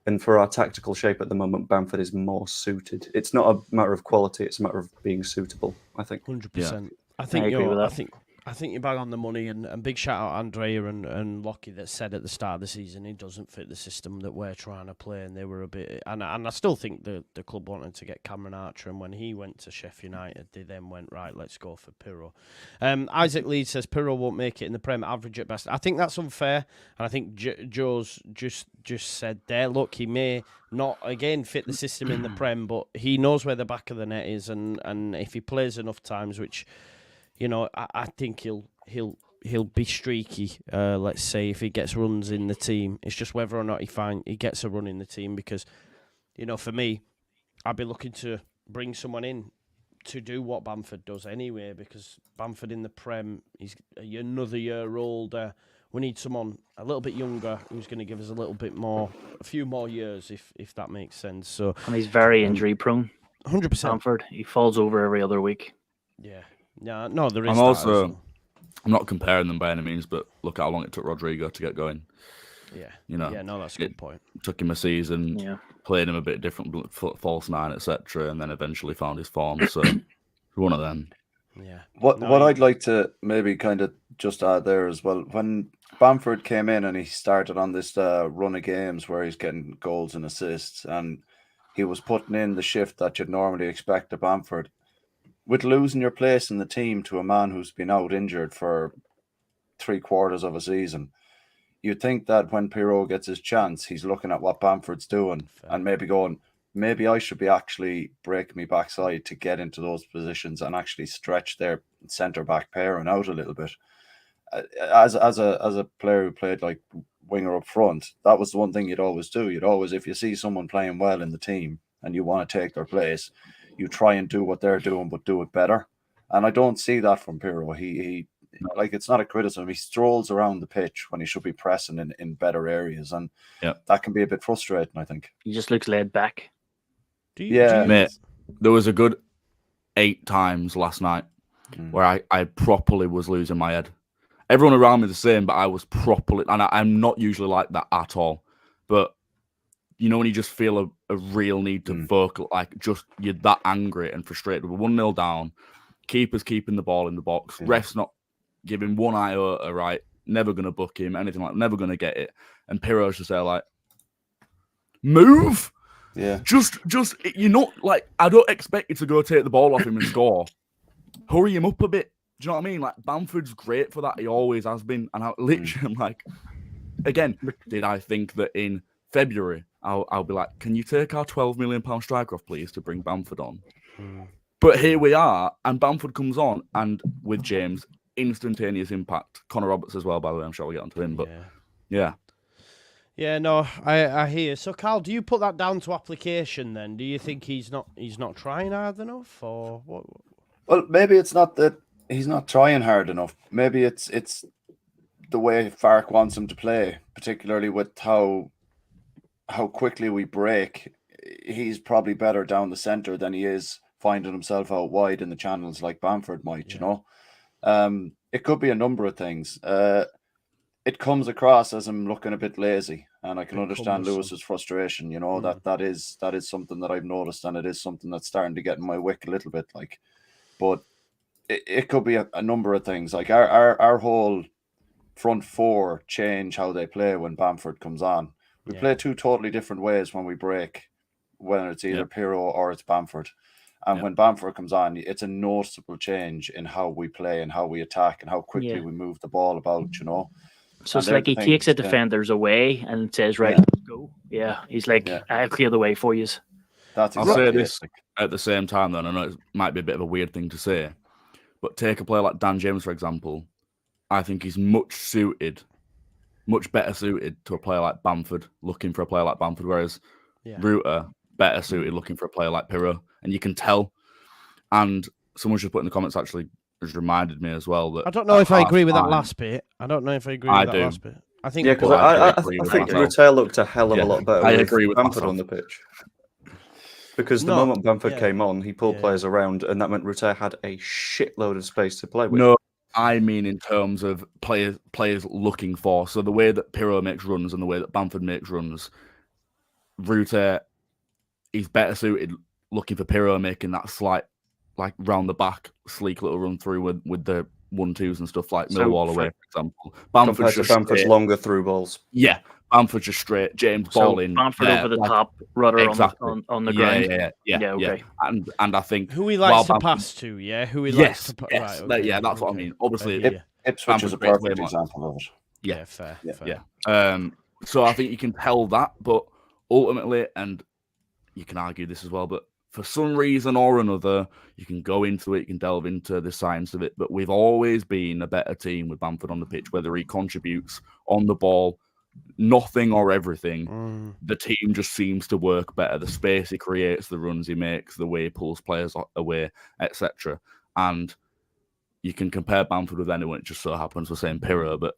And for our tactical shape at the moment, Bamford is more suited. It's not a matter of quality, it's a matter of being suitable, I think. 100%. I I think agree with you're. that. I think you're bang on the money, and big shout out Andrea and Lockie that said at the start of the season he doesn't fit the system that we're trying to play, and they were a bit. And I still think the club wanted to get Cameron Archer, and when he went to Sheffield United, they then went right. Let's go for Pirro. Isaac Leeds says Pirro won't make it in the Prem, average at best. I think that's unfair, and I think Joe's just said there. Look, he may not again fit the system in the Prem, but he knows where the back of the net is, and if he plays enough times, which. You know, I think he'll be streaky. Let's say if he gets runs in the team, it's just whether or not he gets a run in the team. Because, you know, for me, I'd be looking to bring someone in to do what Bamford does anyway. Because Bamford in the Prem, he's another year older. We need someone a little bit younger who's going to give us a few more years, if that makes sense. So, And he's very injury prone. 100%. Bamford, he falls over every other week. Yeah. Yeah, no, there is. I'm that also, as well. I'm not comparing them by any means, but look how long it took Rodrigo to get going. Yeah. You know, Yeah, no, that's a good point. took him a season, Yeah. played him a bit different, false 9, etc., and then eventually found his form. So one of them. Yeah. What No, what he- I'd like to maybe kind of just add there as well, when Bamford came in and he started on this run of games where he's getting goals and assists, and he was putting in the shift that you'd normally expect of Bamford. With losing your place in the team to a man who's been out injured for 3/4 of a season, you'd think that when Pirro gets his chance, he's looking at what Bamford's doing and maybe going, maybe I should be actually breaking me backside to get into those positions and actually stretch their centre-back pairing out a little bit. As a player who played like winger up front, that was the one thing you'd always do. You'd always, if you see someone playing well in the team and you want to take their place, you try and do what they're doing, but do it better. And I don't see that from Pirro. He like, it's not a criticism. He strolls around the pitch when he should be pressing in better areas, and that can be a bit frustrating, I think. He just looks laid back. Mate, there was a good 8 times last night where I properly was losing my head. Everyone around me the same, but I was properly, and I'm not usually like that at all. But you know when you just feel a real need to vocal, like just you're that angry and frustrated. We're 1-0 down. Keeper's keeping the ball in the box. Ref's not giving one iota, right? Never going to book him, anything like never going to get it. And Pirro's just there like, move! Yeah. Just, you're not like, I don't expect you to go take the ball off him and score. Hurry him up a bit. Do you know what I mean? Like, Bamford's great for that. He always has been. And I literally am like, again, did I think that in February, I'll be like, can you take our £12 million striker off, please, to bring Bamford on? But here we are, and Bamford comes on, and with James, instantaneous impact. Connor Roberts as well, by the way. I'm sure we'll get onto him, but yeah. Yeah, no, I hear. So, Carl, do you put that down to application then? Do you think he's not trying hard enough, or what? Well, maybe it's not that he's not trying hard enough. Maybe it's the way Fark wants him to play, particularly with how quickly we break. He's probably better down the centre than he is finding himself out wide in the channels like Bamford might, you know. It could be a number of things. It comes across as him looking a bit lazy, and I can understand Lewis's frustration, you know, that is something that I've noticed, and it is something that's starting to get in my wick a little bit, like. But it could be a number of things. Like our whole front four change how they play when Bamford comes on. We play two totally different ways when we break, whether it's either Pirro or it's Bamford. And when Bamford comes on, it's a noticeable change in how we play and how we attack and how quickly we move the ball about, you know. So it's like he takes the defenders away and says, right, let's go. Yeah, he's like, I'll clear the way for you. That's I'll say this at the same time, though, and I know it might be a bit of a weird thing to say, but take a player like Dan James, for example. I think he's much better suited to a player like Bamford, looking for a player like Bamford, whereas Ruter, better suited looking for a player like Pirro. And you can tell. And someone should put in the comments actually has reminded me as well that I don't know if I agree with that last bit. I don't know if I agree with that last bit. I think because I think Ruter looked a hell of a lot better. I agree with Bamford on the pitch. Because the moment Bamford came on, he pulled players around, and that meant Ruter had a shitload of space to play with. No, I mean in terms of players looking for. So the way that Pirro makes runs and the way that Bamford makes runs, Ruter, he's better suited looking for Pirro making that slight, like round the back, sleek little run through with the 1-2s and stuff like Millwall away, for example. Bamford's longer through balls. Yeah, Bamford's just straight. James ball in. Bamford over the top, Rudder on the ground. Yeah, okay. And I think who he likes to pass to, who he likes to yes, right, okay, that's what I mean. Obviously, Ipswich is a perfect example of it. Yeah, fair. So I think you can tell that, but ultimately, and you can argue this as well, but for some reason or another, you can go into it, you can delve into the science of it, but we've always been a better team with Bamford on the pitch, whether he contributes on the ball, nothing or everything. The team just seems to work better. The space he creates, the runs he makes, the way he pulls players away, etc. And you can compare Bamford with anyone. It just so happens we're saying Pirro, but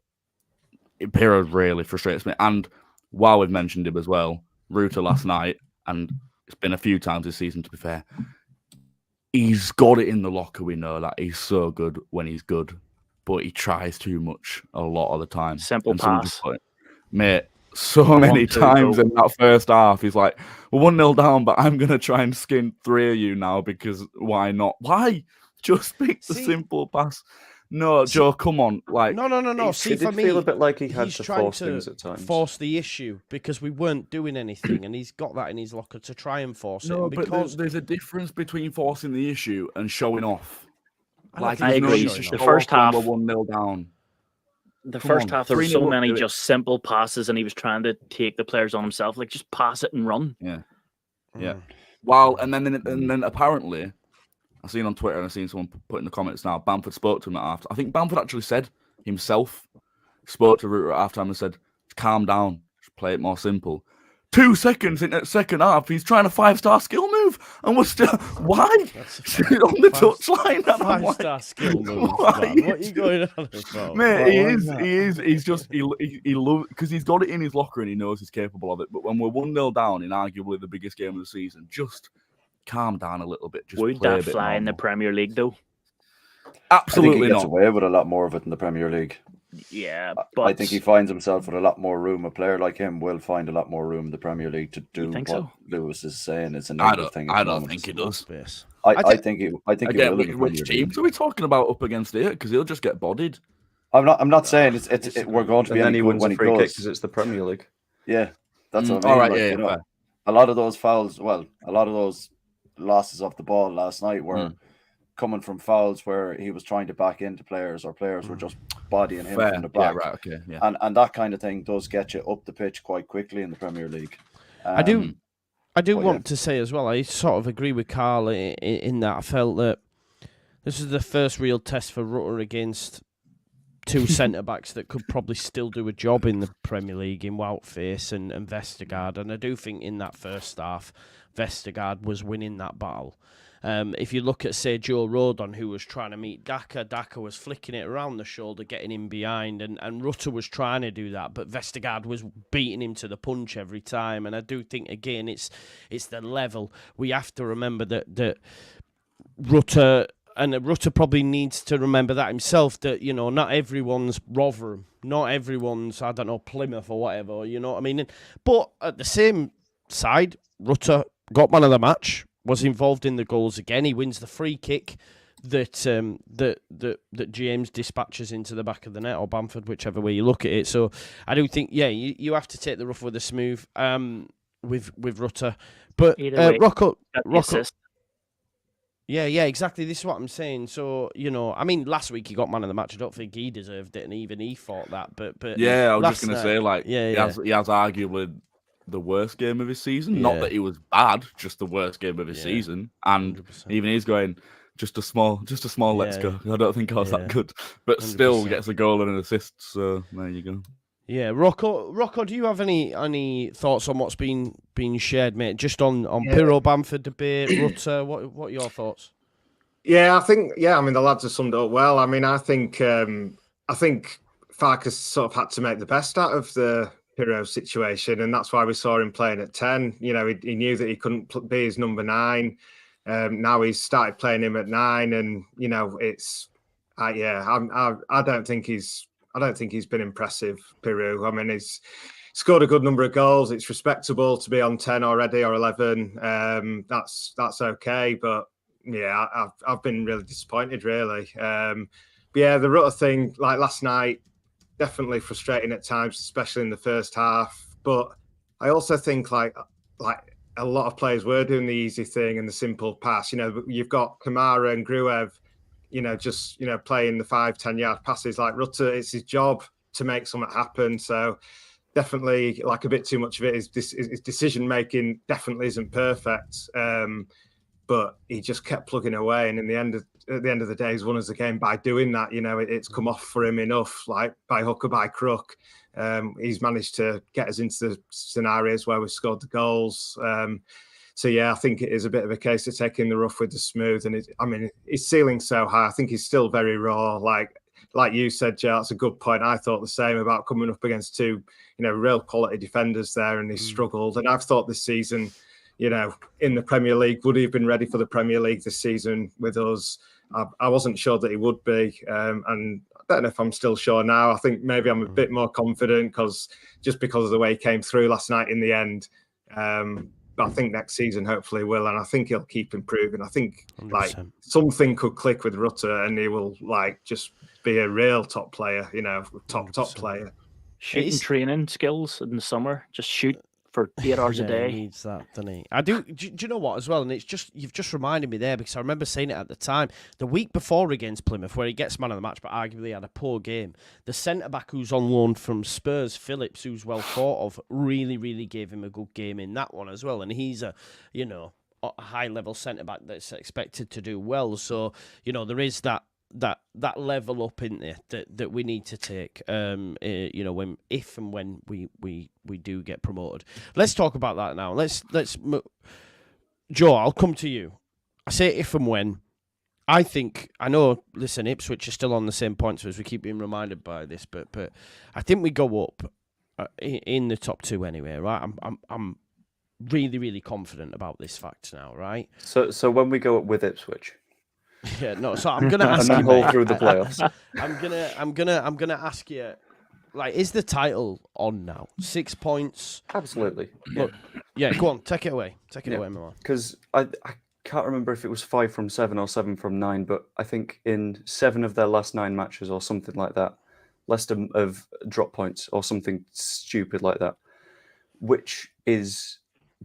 Pirro really frustrates me. And while we've mentioned him as well, Ruter last night, and it's been a few times this season, to be fair, he's got it in the locker. We know that he's so good when he's good, but he tries too much a lot of the time. Simple pass. Mate, so many times in that first half, he's like, we're 1-0 down, but I'm going to try and skin 3 of you now because why not? Why? Just pick the simple pass. No, Joe, come on. Like, no. See, it for did me, feel a bit like he had he's to trying force to things at times. Force the issue because we weren't doing anything, and he's got that in his locker to try and force it. No, because but there's a difference between forcing the issue and showing off. Like, I agree. The first half, we're 1-0 down. The first half, there were so many just simple passes, and he was trying to take the players on himself. Like, just pass it and run. Yeah. Well, and then apparently, I've seen on Twitter and I've seen someone put in the comments now, Bamford spoke to him at half. I think Bamford actually said himself, spoke to Ruter at halftime and said, calm down, just play it more simple. 2 seconds in that second half, he's trying a 5-star skill move, and we're still why on the touchline? 5-star skill move. What are you going on about? Mate, he is. He's just he loves because he's got it in his locker and he knows he's capable of it. But when we're 1-0 down in arguably the biggest game of the season, just calm down a little bit. Just would that fly in the Premier League though? Absolutely I think he gets not. away with a lot more of it in the Premier League. Yeah, but I think he finds himself with a lot more room. A player like him will find a lot more room in the Premier League to do what Lewis is saying. It's a negative thing. I don't think he does. I think he will. Which teams are we talking about up against here? Because he'll just get bodied. I'm not saying we're going to be any good when he goes because it's the Premier League. Yeah, that's what I mean. All right, like, a lot of those fouls. Well, a lot of those losses off the ball last night were coming from fouls where he was trying to back into players or players were just bodying him from the back. And that kind of thing does get you up the pitch quite quickly in the Premier League. I do want to say as well, I sort of agree with Carl in that I felt that this is the first real test for Rutter against two centre backs that could probably still do a job in the Premier League in Woutface and Vestergaard. And I do think in that first half, Vestergaard was winning that battle. If you look at, say, Joe Rodon, who was trying to meet Daka was flicking it around the shoulder, getting in behind, and Rutter was trying to do that, but Vestergaard was beating him to the punch every time. And I do think, again, it's the level. We have to remember that Rutter probably needs to remember that himself, that, you know, not everyone's Rotherham, not everyone's, I don't know, Plymouth or whatever, you know what I mean? But at the same side, Rutter got man of the match, was involved in the goals again. He wins the free kick that James dispatches into the back of the net, or Bamford, whichever way you look at it. So I do think, you have to take the rough with the smooth with Rutter. But Rocco, yeah, exactly. This is what I'm saying. So, you know, I mean, last week he got man of the match. I don't think he deserved it, and even he thought that. But yeah, I was just going to say, like, he has arguably the worst game of his season. Not that he was bad, just the worst game of his season. And 100%. Even he's going, just a small let's go. I don't think I was that good, but 100%. Still gets a goal and an assist. So there you go. Yeah, Rocco, do you have any thoughts on what's been shared, mate? Just on Pirro Bamford debate, Rutter. What are your thoughts? Yeah, I think I mean the lads have summed it up well. I mean, I think Farkas sort of had to make the best out of the Pirro situation, and that's why we saw him playing at 10. You know, he knew that he couldn't be his number 9. Now he's started playing him at 9, and you know, I don't think he's been impressive, Pirro. I mean, he's scored a good number of goals. It's respectable to be on 10 already or 11. That's okay, but yeah, I've been really disappointed, really. But yeah, the Rutter thing, like last night, definitely frustrating at times, especially in the first half. But I also think like a lot of players were doing the easy thing and the simple pass. You know, you've got Kamara and Gruev, you know, just, you know, playing the 5-10 yard passes. Like Rutter, it's his job to make something happen. So definitely, like, a bit too much of it is his decision making definitely isn't perfect. But he just kept plugging away, and at the end of the day, he's won us the game by doing that. You know, it's come off for him enough, like by hook or by crook. He's managed to get us into the scenarios where we've scored the goals. So yeah, I think it is a bit of a case of taking the rough with the smooth. And his ceiling's so high. I think he's still very raw. Like you said, Joe, that's a good point. I thought the same about coming up against two, you know, real quality defenders there, and he struggled. And I've thought this season, you know, in the Premier League, would he have been ready for the Premier League this season with us? I wasn't sure that he would be. And I don't know if I'm still sure now. I think maybe I'm a bit more confident because of the way he came through last night in the end. But I think next season, hopefully, will. And I think he'll keep improving. I think 100%. Like something could click with Rutter and he will like just be a real top player, you know, top player. Shooting training skills in the summer, just shoot for 8 hours a day. He needs that, doesn't he? I do. Do you know what as well? And it's just, you've just reminded me there, because I remember saying it at the time. The week before against Plymouth, where he gets man of the match, but arguably had a poor game. The centre back who's on loan from Spurs, Phillips, who's well thought of, really gave him a good game in that one as well. And he's a high level centre back that's expected to do well. So you know there is that level up in there that we need to take, you know, when we do get promoted. Let's talk about that now. Let's Joe, I'll come to you. I say if and when. I know, listen, Ipswich are still on the same points as we keep being reminded by this, but I think we go up in the top 2 anyway, right? I'm really confident about this fact now, right? So when we go up with Ipswich. Yeah, no. So I'm gonna ask and you, hold through the playoffs. I'm gonna ask you, like, is the title on now? 6 points. Absolutely. Look, yeah. Go on, take it away. Take it away, Milan. Because I can't remember if it was 5 from 7 or 7 from 9, but I think in 7 of their last 9 matches or something like that, Leicester have dropped points or something stupid like that, which is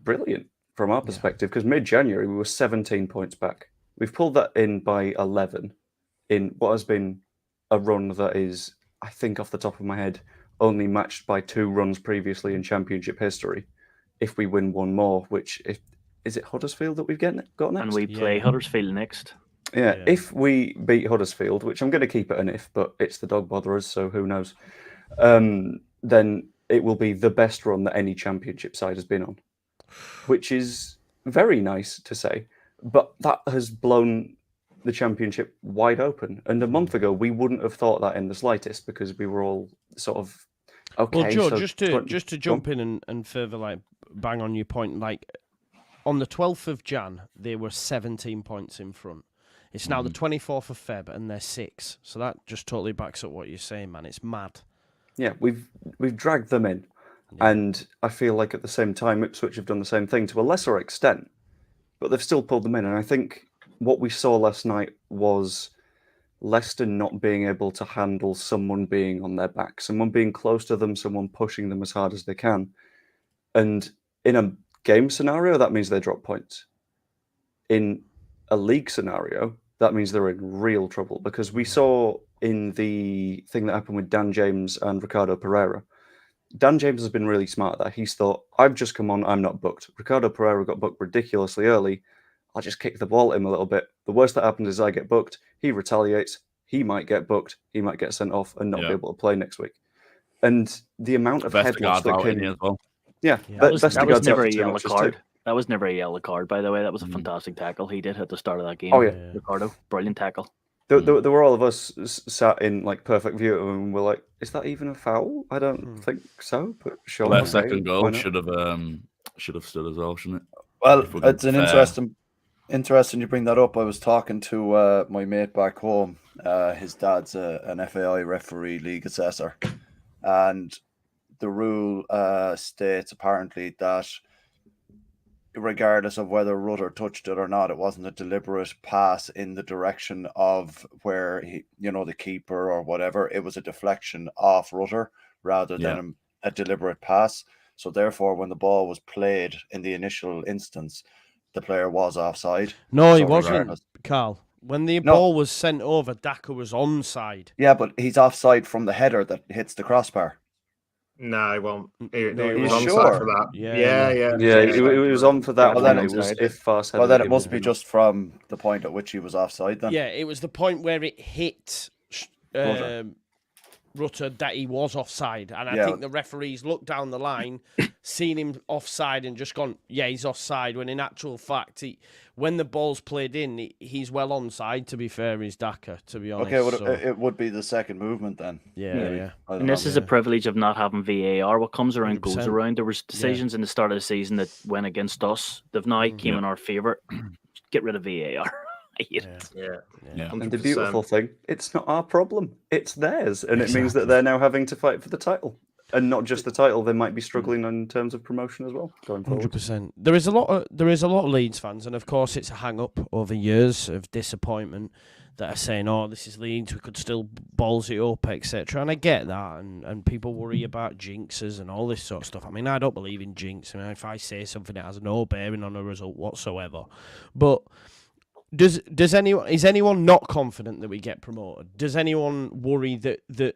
brilliant from our perspective. Because mid-January we were 17 points back. We've pulled that in by 11 in what has been a run that is, I think off the top of my head, only matched by 2 runs previously in Championship history. If we win one more, which is it Huddersfield that we've got next? And we play Huddersfield next. Yeah, Yeah. if we beat Huddersfield, which I'm going to keep it an if, but it's the dog botherers, so who knows? Then it will be the best run that any championship side has been on, which is very nice to say. But that has blown the championship wide open. And a month ago, we wouldn't have thought that in the slightest because we were all sort of okay. Well, Joe, so just to jump in and further like bang on your point, like on the 12th of Jan, they were 17 points in front. It's now the 24th of Feb, and they're 6. So that just totally backs up what you're saying, man. It's mad. Yeah, we've dragged them in, and I feel like at the same time, Ipswich have done the same thing to a lesser extent, but they've still pulled them in. And I think what we saw last night was Leicester not being able to handle someone being on their back, someone being close to them, someone pushing them as hard as they can. And in a game scenario, that means they drop points. In a league scenario, that means they're in real trouble, because we saw in the thing that happened with Dan James and Ricardo Pereira, Dan James has been really smart there. He's thought, I've just come on, I'm not booked. Ricardo Pereira got booked ridiculously early. I'll just kick the ball at him a little bit. The worst that happens is I get booked. He retaliates. He might get booked. He might get sent off and not be able to play next week. And the amount of headlocks that came... as well. Yeah, that was never a yellow card. That was never a yellow card, by the way. That was a fantastic tackle he did at the start of that game. Oh, yeah. Ricardo, brilliant tackle. There were all of us sat in like perfect view of him, and we're like, "Is that even a foul? I don't think so." But sure, That second goal should have stood as well, shouldn't it? Well, it's an interesting you bring that up. I was talking to my mate back home. His dad's an FAI referee, league assessor, and the rule states apparently that regardless of whether Rutter touched it or not, it wasn't a deliberate pass in the direction of where the keeper or whatever. It was a deflection off Rutter rather than a deliberate pass. So therefore, when the ball was played in the initial instance, the player was offside. No, he wasn't, Carl. When the ball was sent over, Daka was onside. Yeah, but he's offside from the header that hits the crossbar. No, he won't. He was onside sure for that. Yeah, he was on for that. Well, then it must be just from the point at which he was offside then. Yeah, it was the point where it hit Rutter that he was offside. And I think the referees looked down the line, seen him offside and just gone, yeah, he's offside, when in actual fact, when the ball's played in, he's well onside, to be fair, he's Daka, to be honest. Okay, well, it would be the second movement then. Yeah. And this is a privilege of not having VAR. What comes around goes around. There was decisions in the start of the season that went against us. They've now came in our favour. Get rid of VAR. I hate it. Yeah. And the beautiful thing, it's not our problem. It's theirs. And it means that they're now having to fight for the title. And not just the title, they might be struggling in terms of promotion as well going forward. 100%. There is a lot of Leeds fans, and of course it's a hang-up over years of disappointment that are saying, "Oh, this is Leeds, we could still balls it up, etc." And I get that, and people worry about jinxes and all this sort of stuff. I mean, I don't believe in jinx. I mean, if I say something, it has no bearing on a result whatsoever. But is anyone not confident that we get promoted? Does anyone worry that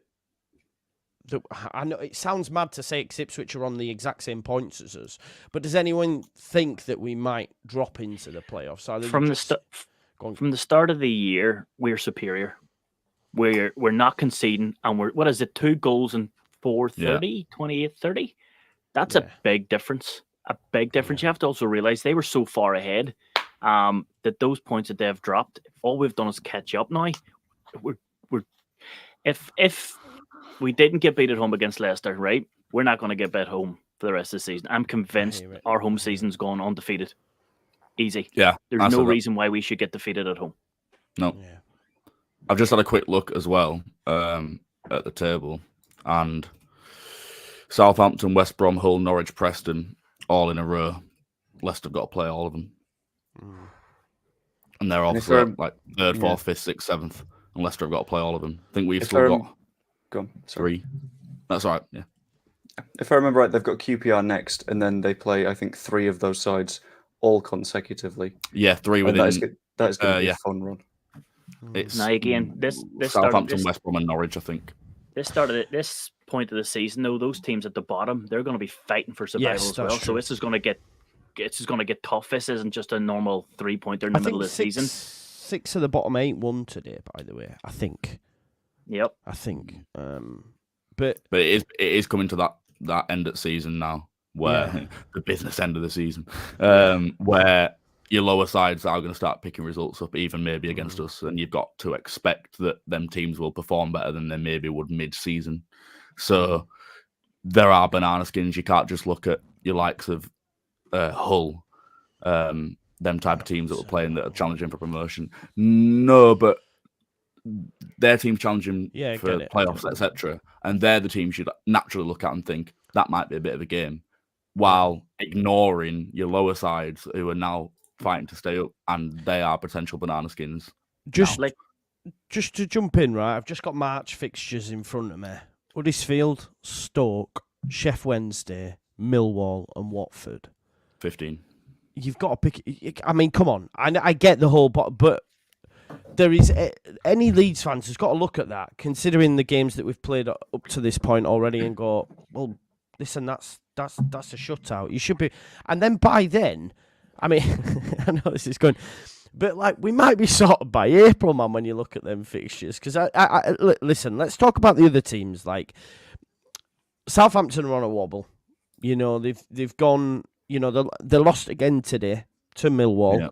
I know it sounds mad to say Ipswich are on the exact same points as us, but does anyone think that we might drop into the playoffs? From the start of the year, we're superior. We're not conceding, and we're 2 goals in 4:30, 28-30. That's a big difference. A big difference. You have to also realize they were so far ahead that those points that they've dropped, all we've done is catch up now. If we didn't get beat at home against Leicester, right? We're not going to get beat home for the rest of the season. I'm convinced our home season's gone undefeated. Easy. Yeah. There's no reason why we should get defeated at home. No. Yeah. I've just had a quick look as well at the table, and Southampton, West Brom, Hull, Norwich, Preston, all in a row. Leicester have got to play all of them. And they're all third, 4th, 5th, 6th, 7th. And Leicester have got to play all of them. I think we've still got... Go on. 3. That's all right, yeah. If I remember right, they've got QPR next, and then they play, I think, 3 of those sides all consecutively. Yeah, 3 within... That is going to be a fun run. It's now, again, this Southampton, West Brom and Norwich, I think. This point of the season, though, those teams at the bottom, they're going to be fighting for survival as well. True. So this is going to get tough. This isn't just a normal 3-pointer in the middle of the season. 6 of the bottom 8 won today, by the way. I think. Yep. But it is coming to that end of season now, where the business end of the season, where your lower sides are going to start picking results up, even maybe against us, and you've got to expect that them teams will perform better than they maybe would mid-season. So there are banana skins. You can't just look at your likes of Hull, them type of teams that were playing that are challenging for promotion. No, but their team's challenging for playoffs, etc. And they're the teams you'd naturally look at and think that might be a bit of a game, while ignoring your lower sides who are now fighting to stay up, and they are potential banana skins. Just to jump in, right? I've just got March fixtures in front of me. Huddersfield, Stoke, Sheff Wednesday, Millwall and Watford. 15. You've got to pick... I mean, come on. I get the whole... But there is... Any Leeds fans has got to look at that, considering the games that we've played up to this point already, and go, well, listen, that's a shutout. You should be... And then by then... I mean, I know this is going... But, like, we might be sorted by April, man, when you look at them fixtures. Because, listen, let's talk about the other teams. Like, Southampton are on a wobble. You know, they've gone... You know, they lost again today to Millwall.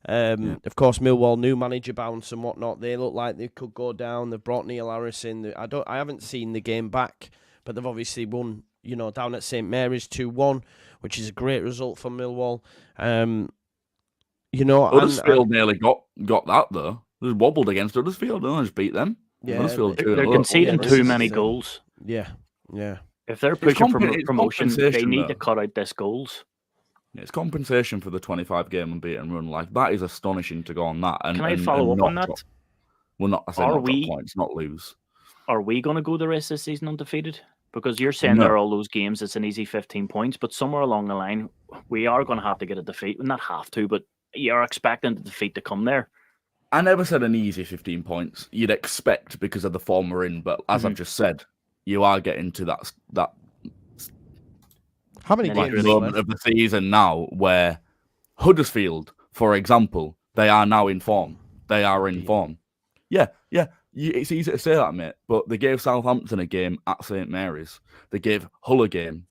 Yeah. Of course, Millwall, new manager bounce and whatnot. They look like they could go down. They've brought Neil Harris in. I haven't seen the game back, but they've obviously won, you know, down at St Mary's 2-1, which is a great result for Millwall. You know, Huddersfield nearly got that though. They wobbled against Huddersfield, and just beat them. Yeah, they're conceding too many goals. Yeah. If they're pushing for promotion, they need to cut out this goals. It's compensation for the 25-game unbeaten run. Like, that is astonishing to go on that. And, can I follow up on that? Drop points, not lose. Are we going to go the rest of the season undefeated? Because you're saying there are all those games, it's an easy 15 points, but somewhere along the line, we are going to have to get a defeat. We not have to, but you're expecting the defeat to come there. I never said an easy 15 points. You'd expect because of the form we're in, but as I've just said, you are getting to that how many games moment of the season now where Huddersfield, for example, they are now in form. They are in form. Yeah. It's easy to say that, mate, but they gave Southampton a game at St Mary's. They gave Hull a game.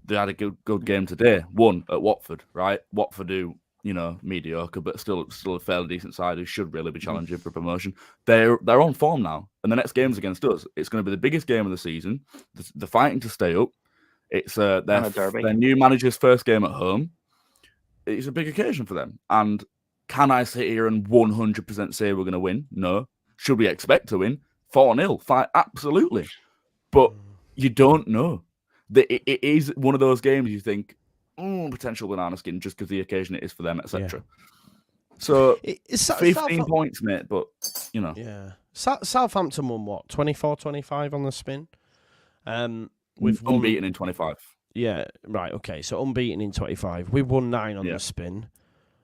They had a good game today. Won at Watford, right? Watford do, you know, mediocre, but still a fairly decent side who should really be challenging for promotion. They're on form now, and the next game's against us. It's going to be the biggest game of the season. They're fighting to stay up. It's their new manager's first game at home. It's a big occasion for them. And can I sit here and 100% say we're going to win? No. Should we expect to win? 4-0. Absolutely. But you don't know. It is one of those games you think, potential banana skin just because the occasion it is for them, etc. Yeah. So, 15 points, mate, but, you know. Yeah. Southampton won, what, 24-25 on the spin? We've unbeaten in 25. Yeah, right, okay. So unbeaten in 25. We've won 9 on the spin,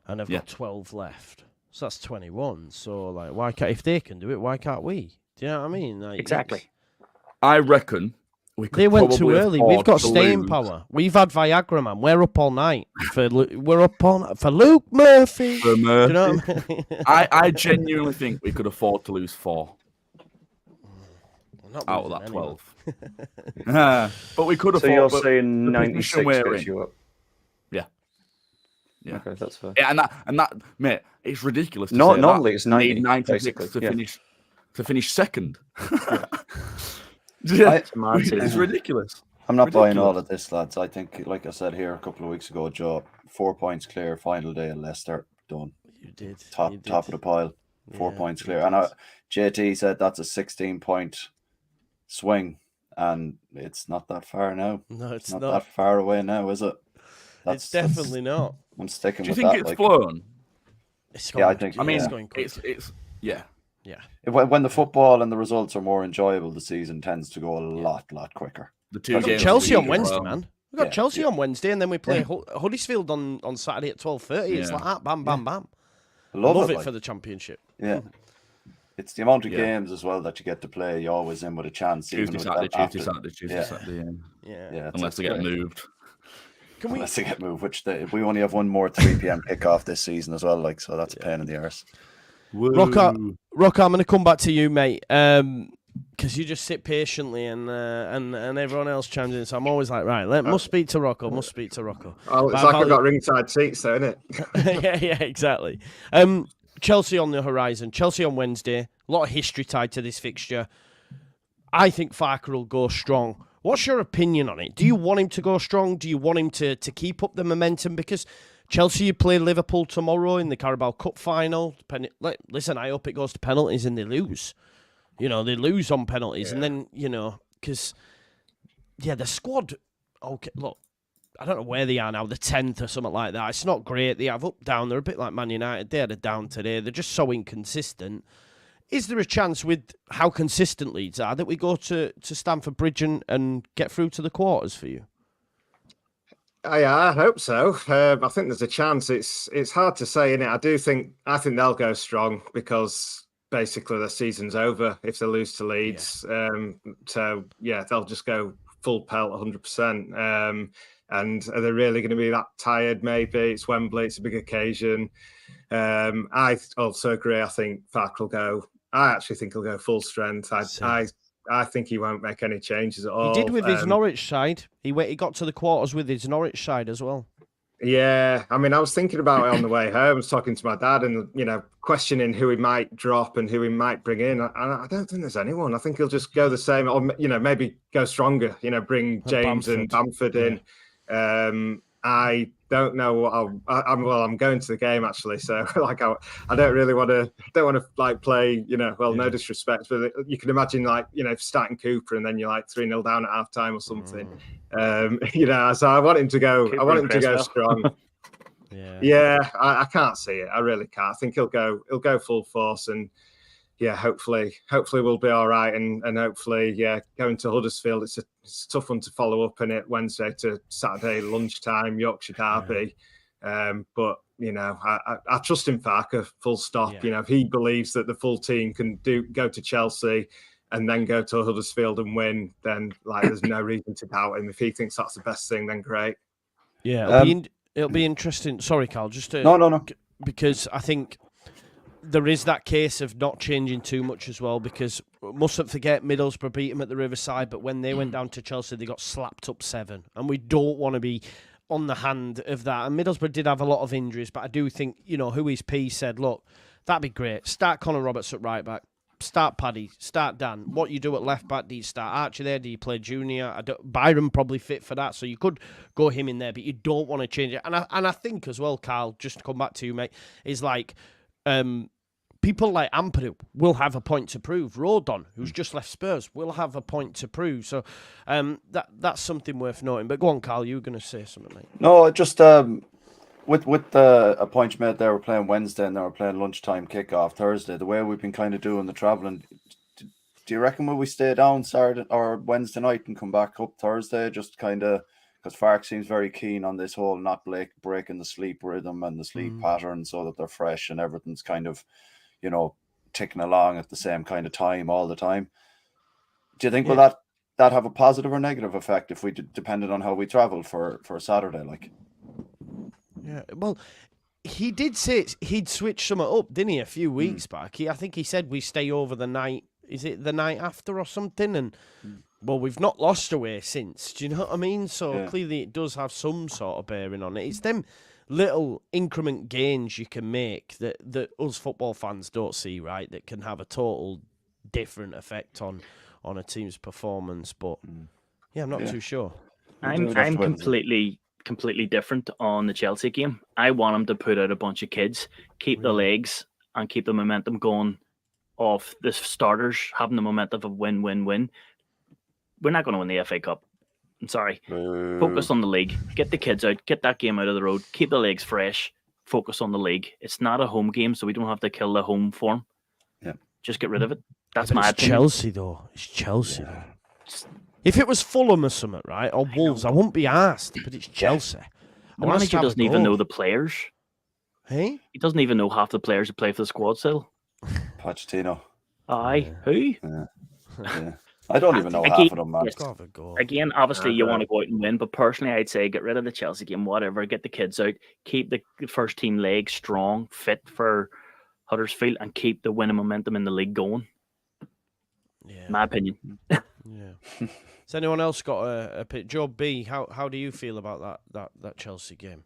and I've got 12 left. So that's 21. So, like, why can't... If they can do it, why can't we? Do you know what I mean? Like, exactly. I reckon we could. They went too early. We've got staying power. We've had Viagra, man. We're up all night. We're up all night for Luke Murphy. For Murphy. Do you know what I mean? I genuinely think we could afford to lose 4 out of that 12. But we could afford. So you're saying 96 gets you up? Yeah. Okay, that's fair. Yeah, and that, mate, it's ridiculous. Normally it's 96 to finish second. It's ridiculous. I'm not buying all of this, lads. I think, like I said here a couple of weeks ago, Joe, 4 points clear, final day in Leicester, done. You did. Top of the pile, 4 points clear. And JT said that's a 16-point swing, and it's not that far now. No, it's not that far away now, is it? It's definitely not. I'm sticking with that. Do you think it's flown? I think. I mean, it's going quick. It's yeah. When the football and the results are more enjoyable, the season tends to go a lot quicker. The two games Chelsea on Wednesday, man. We've got Chelsea on Wednesday, and then we play Huddersfield on Saturday at 12:30. It's like that, bam, bam, bam. I love it for the championship. Yeah. It's the amount of games as well that you get to play. You're always in with a chance. Tuesday, Saturday. Yeah. Unless they get moved. Unless they get moved, which we only have one more 3 p.m. kickoff this season as well. Like, so that's a pain in the arse. Rocco, I'm going to come back to you, mate. Because you just sit patiently and everyone else chimes in. So I'm always like, right, must speak to Rocco. Oh, it's But like I've got ringside seats, though, isn't it? yeah, exactly. Chelsea on the horizon. Chelsea on Wednesday. A lot of history tied to this fixture. I think Farke will go strong. What's your opinion on it? Do you want him to go strong? Do you want him to keep up the momentum? Because Chelsea play Liverpool tomorrow in the Carabao Cup final. Listen, I hope it goes to penalties and they lose. They lose on penalties. Yeah. And then, because, the squad, okay, look, I don't know where they are now, the 10th or something like that. It's not great. They have up, down. They're a bit like Man United. They had a down today. They're just so inconsistent. Is there a chance with how consistent Leeds are that we go to Stamford Bridge and get through to the quarters for you? I hope so. I think there's a chance. It's hard to say, innit? I think they'll go strong because basically the season's over if they lose to Leeds. Yeah. They'll just go full pelt 100%. And are they really going to be that tired? Maybe it's Wembley. It's a big occasion. I also agree. I think Farke will go. I actually think he'll go full strength. I think he won't make any changes at all. He did with his Norwich side. He got to the quarters with his Norwich side as well. Yeah, I mean, I was thinking about it on the way home. I was talking to my dad and, questioning who he might drop and who he might bring in. I don't think there's anyone. I think he'll just go the same, or, maybe go stronger, bring James and Bamford in. I don't know what I'm going to the game actually, so I don't really want to play, no disrespect, but you can imagine starting Cooper and then you're 3-0 down at half time or something. So I want him to go. Cooper, I want him to go strong. I can't see it. I really can't. I think he'll go full force, and hopefully we'll be all right, and hopefully going to Huddersfield, it's a tough one to follow up in it Wednesday to Saturday lunchtime Yorkshire derby. But I trust in Farke full stop. If he believes that the full team can go to Chelsea and then go to Huddersfield and win, then there's no reason to doubt him. If he thinks that's the best thing, then great. Yeah, it'll be interesting. Sorry, Carl, no. Because I think there is that case of not changing too much as well, because mustn't forget Middlesbrough beat them at the Riverside, but when they went down to Chelsea, they got slapped up 7, and we don't want to be on the hand of that. And Middlesbrough did have a lot of injuries, but I do think, who is P said, look, that'd be great. Start Connor Roberts at right back. Start Paddy. Start Dan. What you do at left back, do you start Archie there? Do you play Junior? Byron probably fit for that, so you could go him in there, but you don't want to change it. And I think as well, Carl, just to come back to you, mate, is people like Ampadu will have a point to prove. Rodon, who's just left Spurs, will have a point to prove. So that's something worth noting. But go on, Carl, you were going to say something, mate. No, just with the point you made, they were playing Wednesday and they were playing lunchtime kickoff Thursday. The way we've been kind of doing the travelling, do you reckon will we stay down Saturday or Wednesday night and come back up Thursday? Just kind of because Farke seems very keen on this whole not breaking the sleep rhythm and the sleep pattern, so that they're fresh and everything's kind of ticking along at the same kind of time all the time. Do you think will that have a positive or negative effect if we depended on how we travel for Saturday? Yeah, well, he did say he'd switch something up, didn't he, a few weeks back? I think he said we stay over the night. Is it the night after or something? And well, we've not lost away since. Do you know what I mean? So clearly it does have some sort of bearing on it. It's them little increment gains you can make that us football fans don't see, right? That can have a total different effect on a team's performance. But I'm not too sure. I'm completely different on the Chelsea game. I want them to put out a bunch of kids, keep the legs and keep the momentum going off the starters, having the momentum of win. We're not going to win the FA Cup. I'm sorry. Focus on the league. Get the kids out. Get that game out of the road. Keep the legs fresh. Focus on the league. It's not a home game, so we don't have to kill the home form. Yeah. Just get rid of it. That's my opinion. Chelsea, though. It's Chelsea, though. If it was Fulham or something, right, or Wolves, I wouldn't be asked, but it's Chelsea. The manager doesn't even know the players. Hey? He doesn't even know half the players who play for the squad still. Pochettino. Aye. Who? Yeah. I don't even know half of them, man. Again, obviously you want to go out and win, but personally I'd say get rid of the Chelsea game, whatever, get the kids out, keep the first team legs strong, fit for Huddersfield and keep the winning momentum in the league going. Yeah. My opinion. Yeah. Has anyone else got a pick? Joe B, how do you feel about that Chelsea game?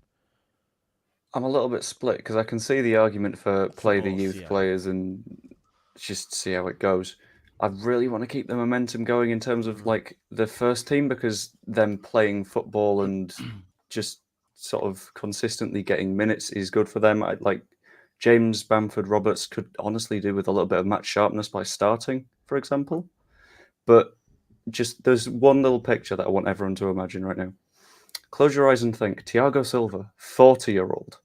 I'm a little bit split because I can see the argument for play the both, youth yeah. players and just see how it goes. I really want to keep the momentum going in terms of like the first team, because them playing football and just sort of consistently getting minutes is good for them. Like James Bamford Roberts could honestly do with a little bit of match sharpness by starting, for example. But just there's one little picture that I want everyone to imagine right now. Close your eyes and think Thiago Silva, 40-year-old,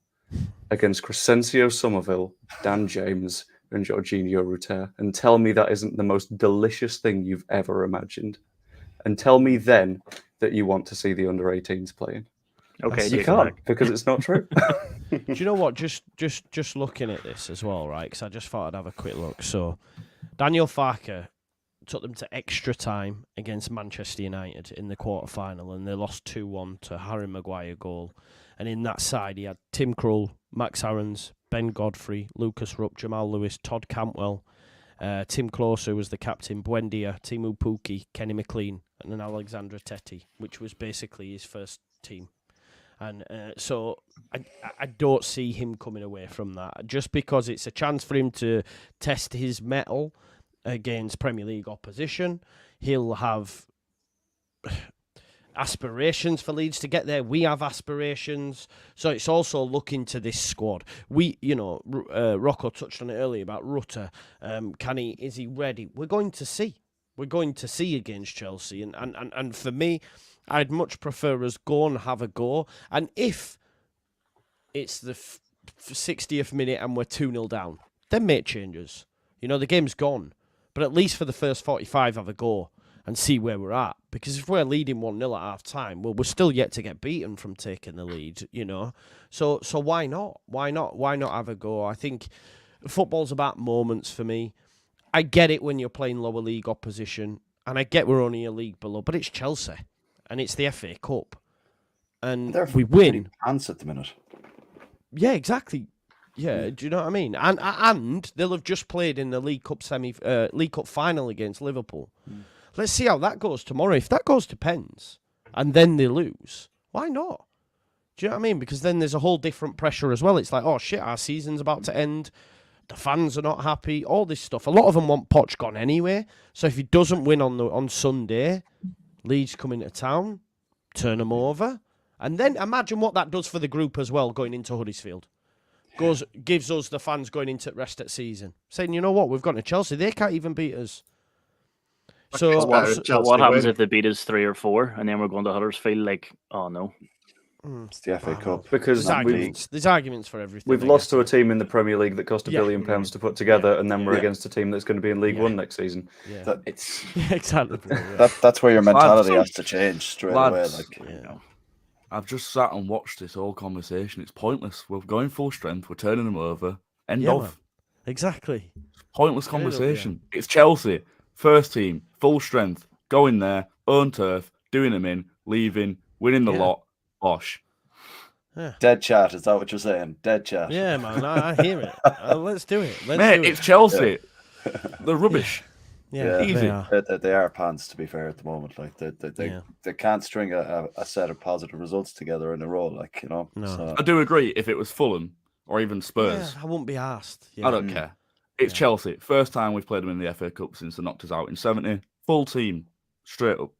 against Crescencio Somerville, Dan James, and Jorginho Rutter, and tell me that isn't the most delicious thing you've ever imagined. And tell me then that you want to see the under-18s playing. Okay, You can't, because it's not true. Do you know what? Just looking at this as well, right? Because I just thought I'd have a quick look. So, Daniel Farke took them to extra time against Manchester United in the quarter-final, and they lost 2-1 to Harry Maguire goal. And in that side, he had Tim Krul, Max Aarons, Ben Godfrey, Lucas Rupp, Jamal Lewis, Todd Cantwell, Tim Klose, who was the captain, Buendia, Timu Pukki, Kenny McLean, and then Alexandra Tetti, which was basically his first team. And so I don't see him coming away from that, just because it's a chance for him to test his mettle against Premier League opposition. He'll have aspirations for Leeds to get there. We have aspirations. So it's also looking to this squad. Rocco touched on it earlier about Rutter. Is he ready? We're going to see. We're going to see against Chelsea. And for me, I'd much prefer us go and have a go. And if it's the 60th minute and we're 2-0 down, then make changes. The game's gone. But at least for the first 45, have a go and see where we're at. Because if we're leading 1-0 at half-time, well, we're still yet to get beaten from taking the lead, So why not? Why not have a go? I think football's about moments for me. I get it when you're playing lower league opposition, and I get we're only a league below, but it's Chelsea, and it's the FA Cup. And we win. Pants at the minute. Yeah, exactly. Yeah, do you know what I mean? And they'll have just played in the League Cup League Cup final against Liverpool. Let's see how that goes tomorrow. If that goes to pens and then they lose, why not? Do you know what I mean? Because then there's a whole different pressure as well. It's like, oh shit, our season's about to end. The fans are not happy. All this stuff. A lot of them want Poch gone anyway. So if he doesn't win on Sunday, Leeds come into town, turn them over, and then imagine what that does for the group as well going into Huddersfield. Gives us the fans going into rest at season, saying, you know what, we've gone to Chelsea. They can't even beat us. So what happens if they beat us 3 or 4, and then we're going to Huddersfield? Like, oh no, it's the FA Cup. Because there's arguments for everything. We've lost to a team in the Premier League that cost £1 billion to put together, and then we're against a team that's going to be in League One next season. Yeah, It's exactly. that's where your mentality has to change straight away. I've just sat and watched this whole conversation. It's pointless. We're going full strength. We're turning them over. End of. Man. Exactly. Pointless conversation. It's Chelsea. First team. Full strength. Going there. Own turf. Doing them in. Leaving. Winning the lot. Bosh. Yeah. Dead chat. Is that what you're saying? Dead chat. Yeah, man. I hear it. Let's do it. It's Chelsea. Yeah. They're rubbish. Yeah, easy. They are pants, to be fair, at the moment. Like they can't string a set of positive results together in a row. No. So. I do agree. If it was Fulham or even Spurs, I wouldn't be asked. Yeah. I don't care. It's Chelsea. First time we've played them in the FA Cup since they knocked us out in '70. Full team, straight up.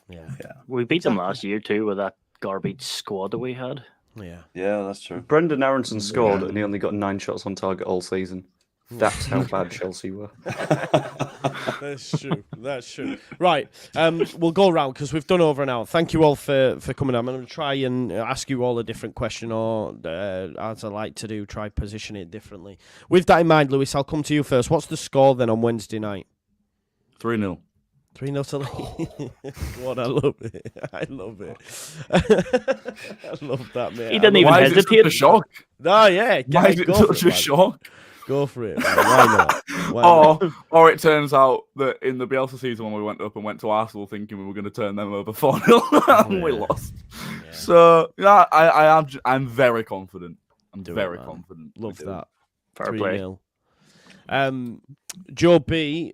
Yeah. We beat them last year too with that garbage squad that we had. Yeah, that's true. Brendan Aronson scored, and he only got 9 shots on target all season. That's how bad Chelsea were. That's true. Right, we'll go around because we've done over an hour. Thank you all for coming on. I'm going to try and ask you all a different question, or as I like to do, try position it differently. With that in mind, Lewis, I'll come to you first. What's the score then on Wednesday night? 3-0. 3-0 to Leeds. What, I love it. I love it. I love that, mate. He didn't even hesitate. Why is it such a shock? No, yeah. Why is it such a shock? Go for it, man. Why not? Or it turns out that in the Bielsa season when we went up and went to Arsenal thinking we were going to turn them over 4-0 and we lost. Yeah. So I'm very confident. I'm very confident. Love that. Fair play. 3-0. Joe B,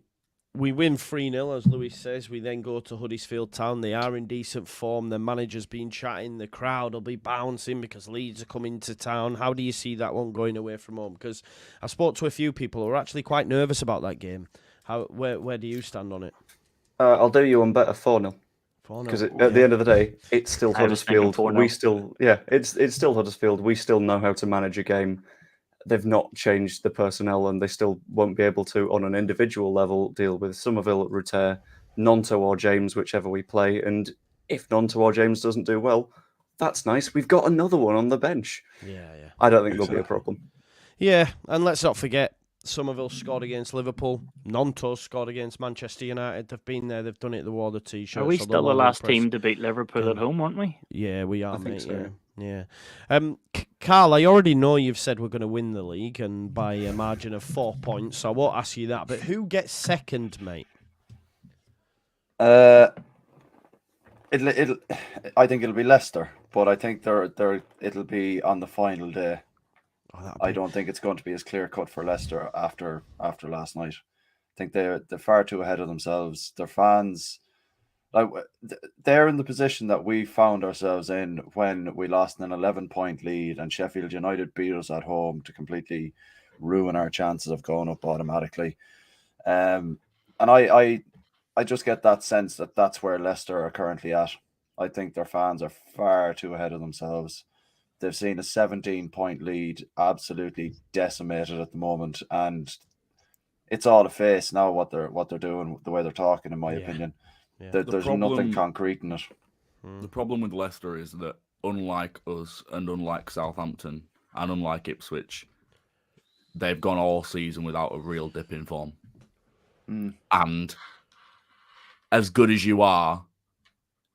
we win 3-0, as Lewis says. We then go to Huddersfield Town. They are in decent form. The manager's been chatting. The crowd will be bouncing because Leeds are coming to town. How do you see that one going away from home? Because I spoke to a few people who are actually quite nervous about that game. Where do you stand on it? I'll do you on better 4-0. 4-0. Because at the end of the day, it's still I was thinking Huddersfield. 4-0. It's still Huddersfield. We still know how to manage a game. They've not changed the personnel, and they still won't be able to, on an individual level, deal with Somerville at Ruter, Nonto or James, whichever we play. And if Nonto or James doesn't do well, that's nice. We've got another one on the bench. Yeah. I don't think there'll be a problem. Yeah, and let's not forget, Somerville scored against Liverpool. Nonto scored against Manchester United. They've been there. They've done it. They wore the T-shirt. Are we still the last team to beat Liverpool at home, aren't we? Yeah, we are, I think mate. so. Yeah. Carl, I already know you've said we're going to win the league and by a margin of 4 points, so I won't ask you that. But who gets second, mate? I think it'll be Leicester, but I think it'll be on the final day. I don't think it's going to be as clear cut for Leicester after last night. I think they're far too ahead of themselves. Their fans, they're in the position that we found ourselves in when we lost an 11-point lead and Sheffield United beat us at home to completely ruin our chances of going up automatically. And I just get that sense that that's where Leicester are currently at. I think their fans are far too ahead of themselves. They've seen a 17-point lead absolutely decimated at the moment, and it's all a face now what they're doing, the way they're talking, in my opinion. Yeah. There's nothing concrete in it. The problem with Leicester is that, unlike us and unlike Southampton and unlike Ipswich, they've gone all season without a real dip in form. And as good as you are,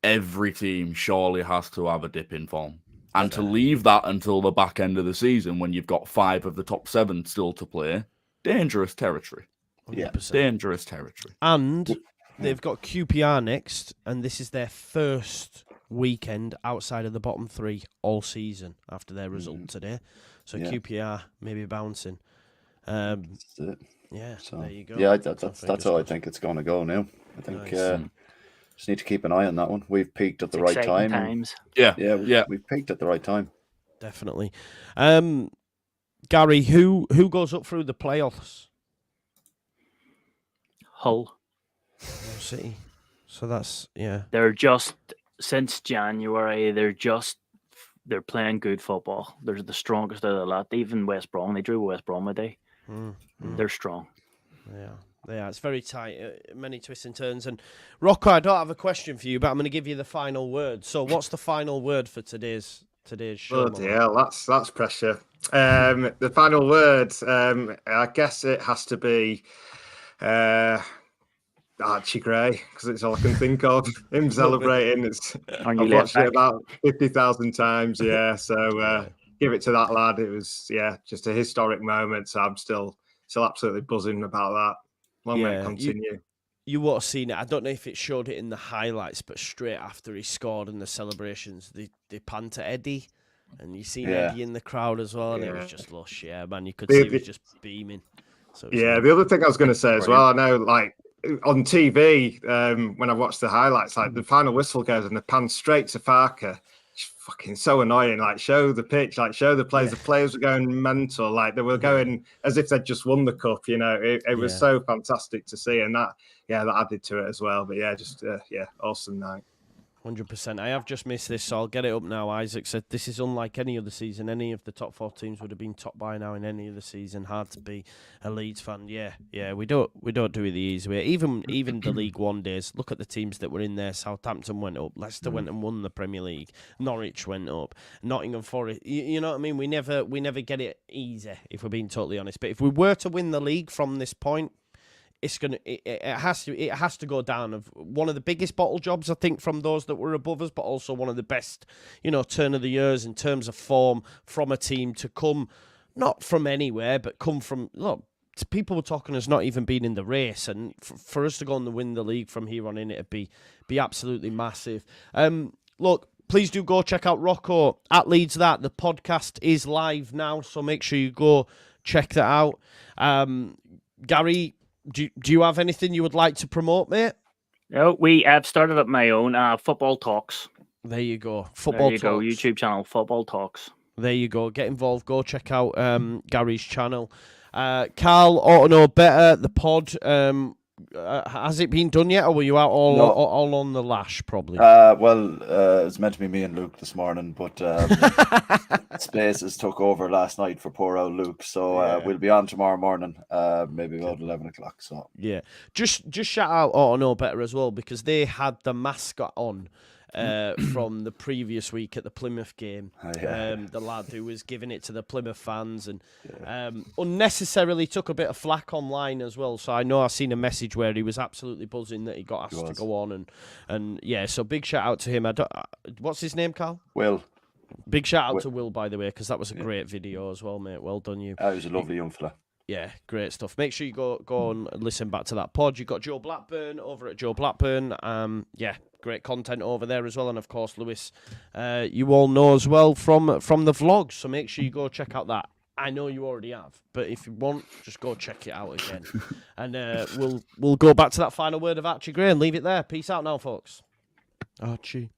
every team surely has to have a dip in form. And to leave that until the back end of the season when you've got 5 of the top 7 still to play, dangerous territory. 100%. Dangerous territory. And they've got QPR next, and this is their first weekend outside of the bottom 3 all season after their result today. So QPR maybe bouncing. That's it. Yeah, So, there you go. Yeah, that's how I think it's going to go now. I think just need to keep an eye on that one. We've peaked at the right time. Times. We've peaked at the right time. Definitely. Gary, who goes up through the playoffs? Hull. City. So that's They're just since January. They're playing good football. They're the strongest out of the lot. Even West Brom. They drew West Brom today. They're strong. Yeah, it's very tight. Many twists and turns. And Rocco, I don't have a question for you, but I'm going to give you the final word. So, what's the final word for today's show? Bloody hell, that's pressure. The final word, I guess it has to be Archie Gray, because it's all I can think of. Him celebrating. I've watched it about 50,000 times. Yeah, so give it to that lad. It was just a historic moment. So I'm still absolutely buzzing about that. Long may it continue. You would have seen it. I don't know if it showed it in the highlights, but straight after he scored in the celebrations, they pan to Eddie, and you seen Eddie in the crowd as well, and it was just lush. Yeah, man, you could see he was just beaming. So the other thing I was going to say as well, I know, like on TV, when I watched the highlights, like the final whistle goes and the pan straight to Farker. It's fucking so annoying. Like, show the pitch, like show the players. The players were going mental, like they were going as if they'd just won the cup. You know, it was so fantastic to see, and that added to it as well. But awesome night. 100%. I have just missed this, so I'll get it up now. Isaac said this is unlike any other season. Any of the top 4 teams would have been top by now in any other season. Hard to be a Leeds fan. Yeah. We don't do it the easy way. Even the League One days. Look at the teams that were in there. Southampton went up. Leicester went and won the Premier League. Norwich went up. Nottingham Forest. You know what I mean? We never get it easy, if we're being totally honest. But if we were to win the league from this point, it has to go down of one of the biggest bottle jobs, I think, from those that were above us, but also one of the best, turn of the years in terms of form from a team to come, not from anywhere, but come from, look, people were talking us not even being in the race, and for us to go on and win the league from here on in, it'd be absolutely massive. Look, please do go check out Rocco at Leeds. The podcast is live now, so make sure you go check that out. Gary, do you have anything you would like to promote, mate? No, I've started up my own Football Talks. There you go. Football There you Talks. go. YouTube channel, Football Talks. There you go. Get involved. Go check out Gary's channel. Carl, Ought to Know Better, the pod. Has it been done yet, or were you out all on the lash, probably? Well, it was meant to be me and Luke this morning, but Spaces took over last night for poor old Luke. So we'll be on tomorrow morning, maybe about 11 o'clock. So yeah, just shout out Ought to Know Better as well, because they had the mascot on from the previous week at the Plymouth game. The lad who was giving it to the Plymouth fans and unnecessarily took a bit of flack online as well. So I know I've seen a message where he was absolutely buzzing that he got asked to go on and yeah. So big shout out to him. What's his name, Carl? Will. Big shout out to Will, by the way, because that was a great video as well, mate. Well done, you. He was a lovely young fella. Yeah, great stuff. Make sure you go and listen back to that pod. You've got Joe Blackburn over at Joe Blackburn. Yeah, great content over there as well. And of course, Lewis, you all know as well from the vlogs. So make sure you go check out that. I know you already have, but if you want, just go check it out again. And we'll go back to that final word of Archie Gray and leave it there. Peace out now, folks. Archie.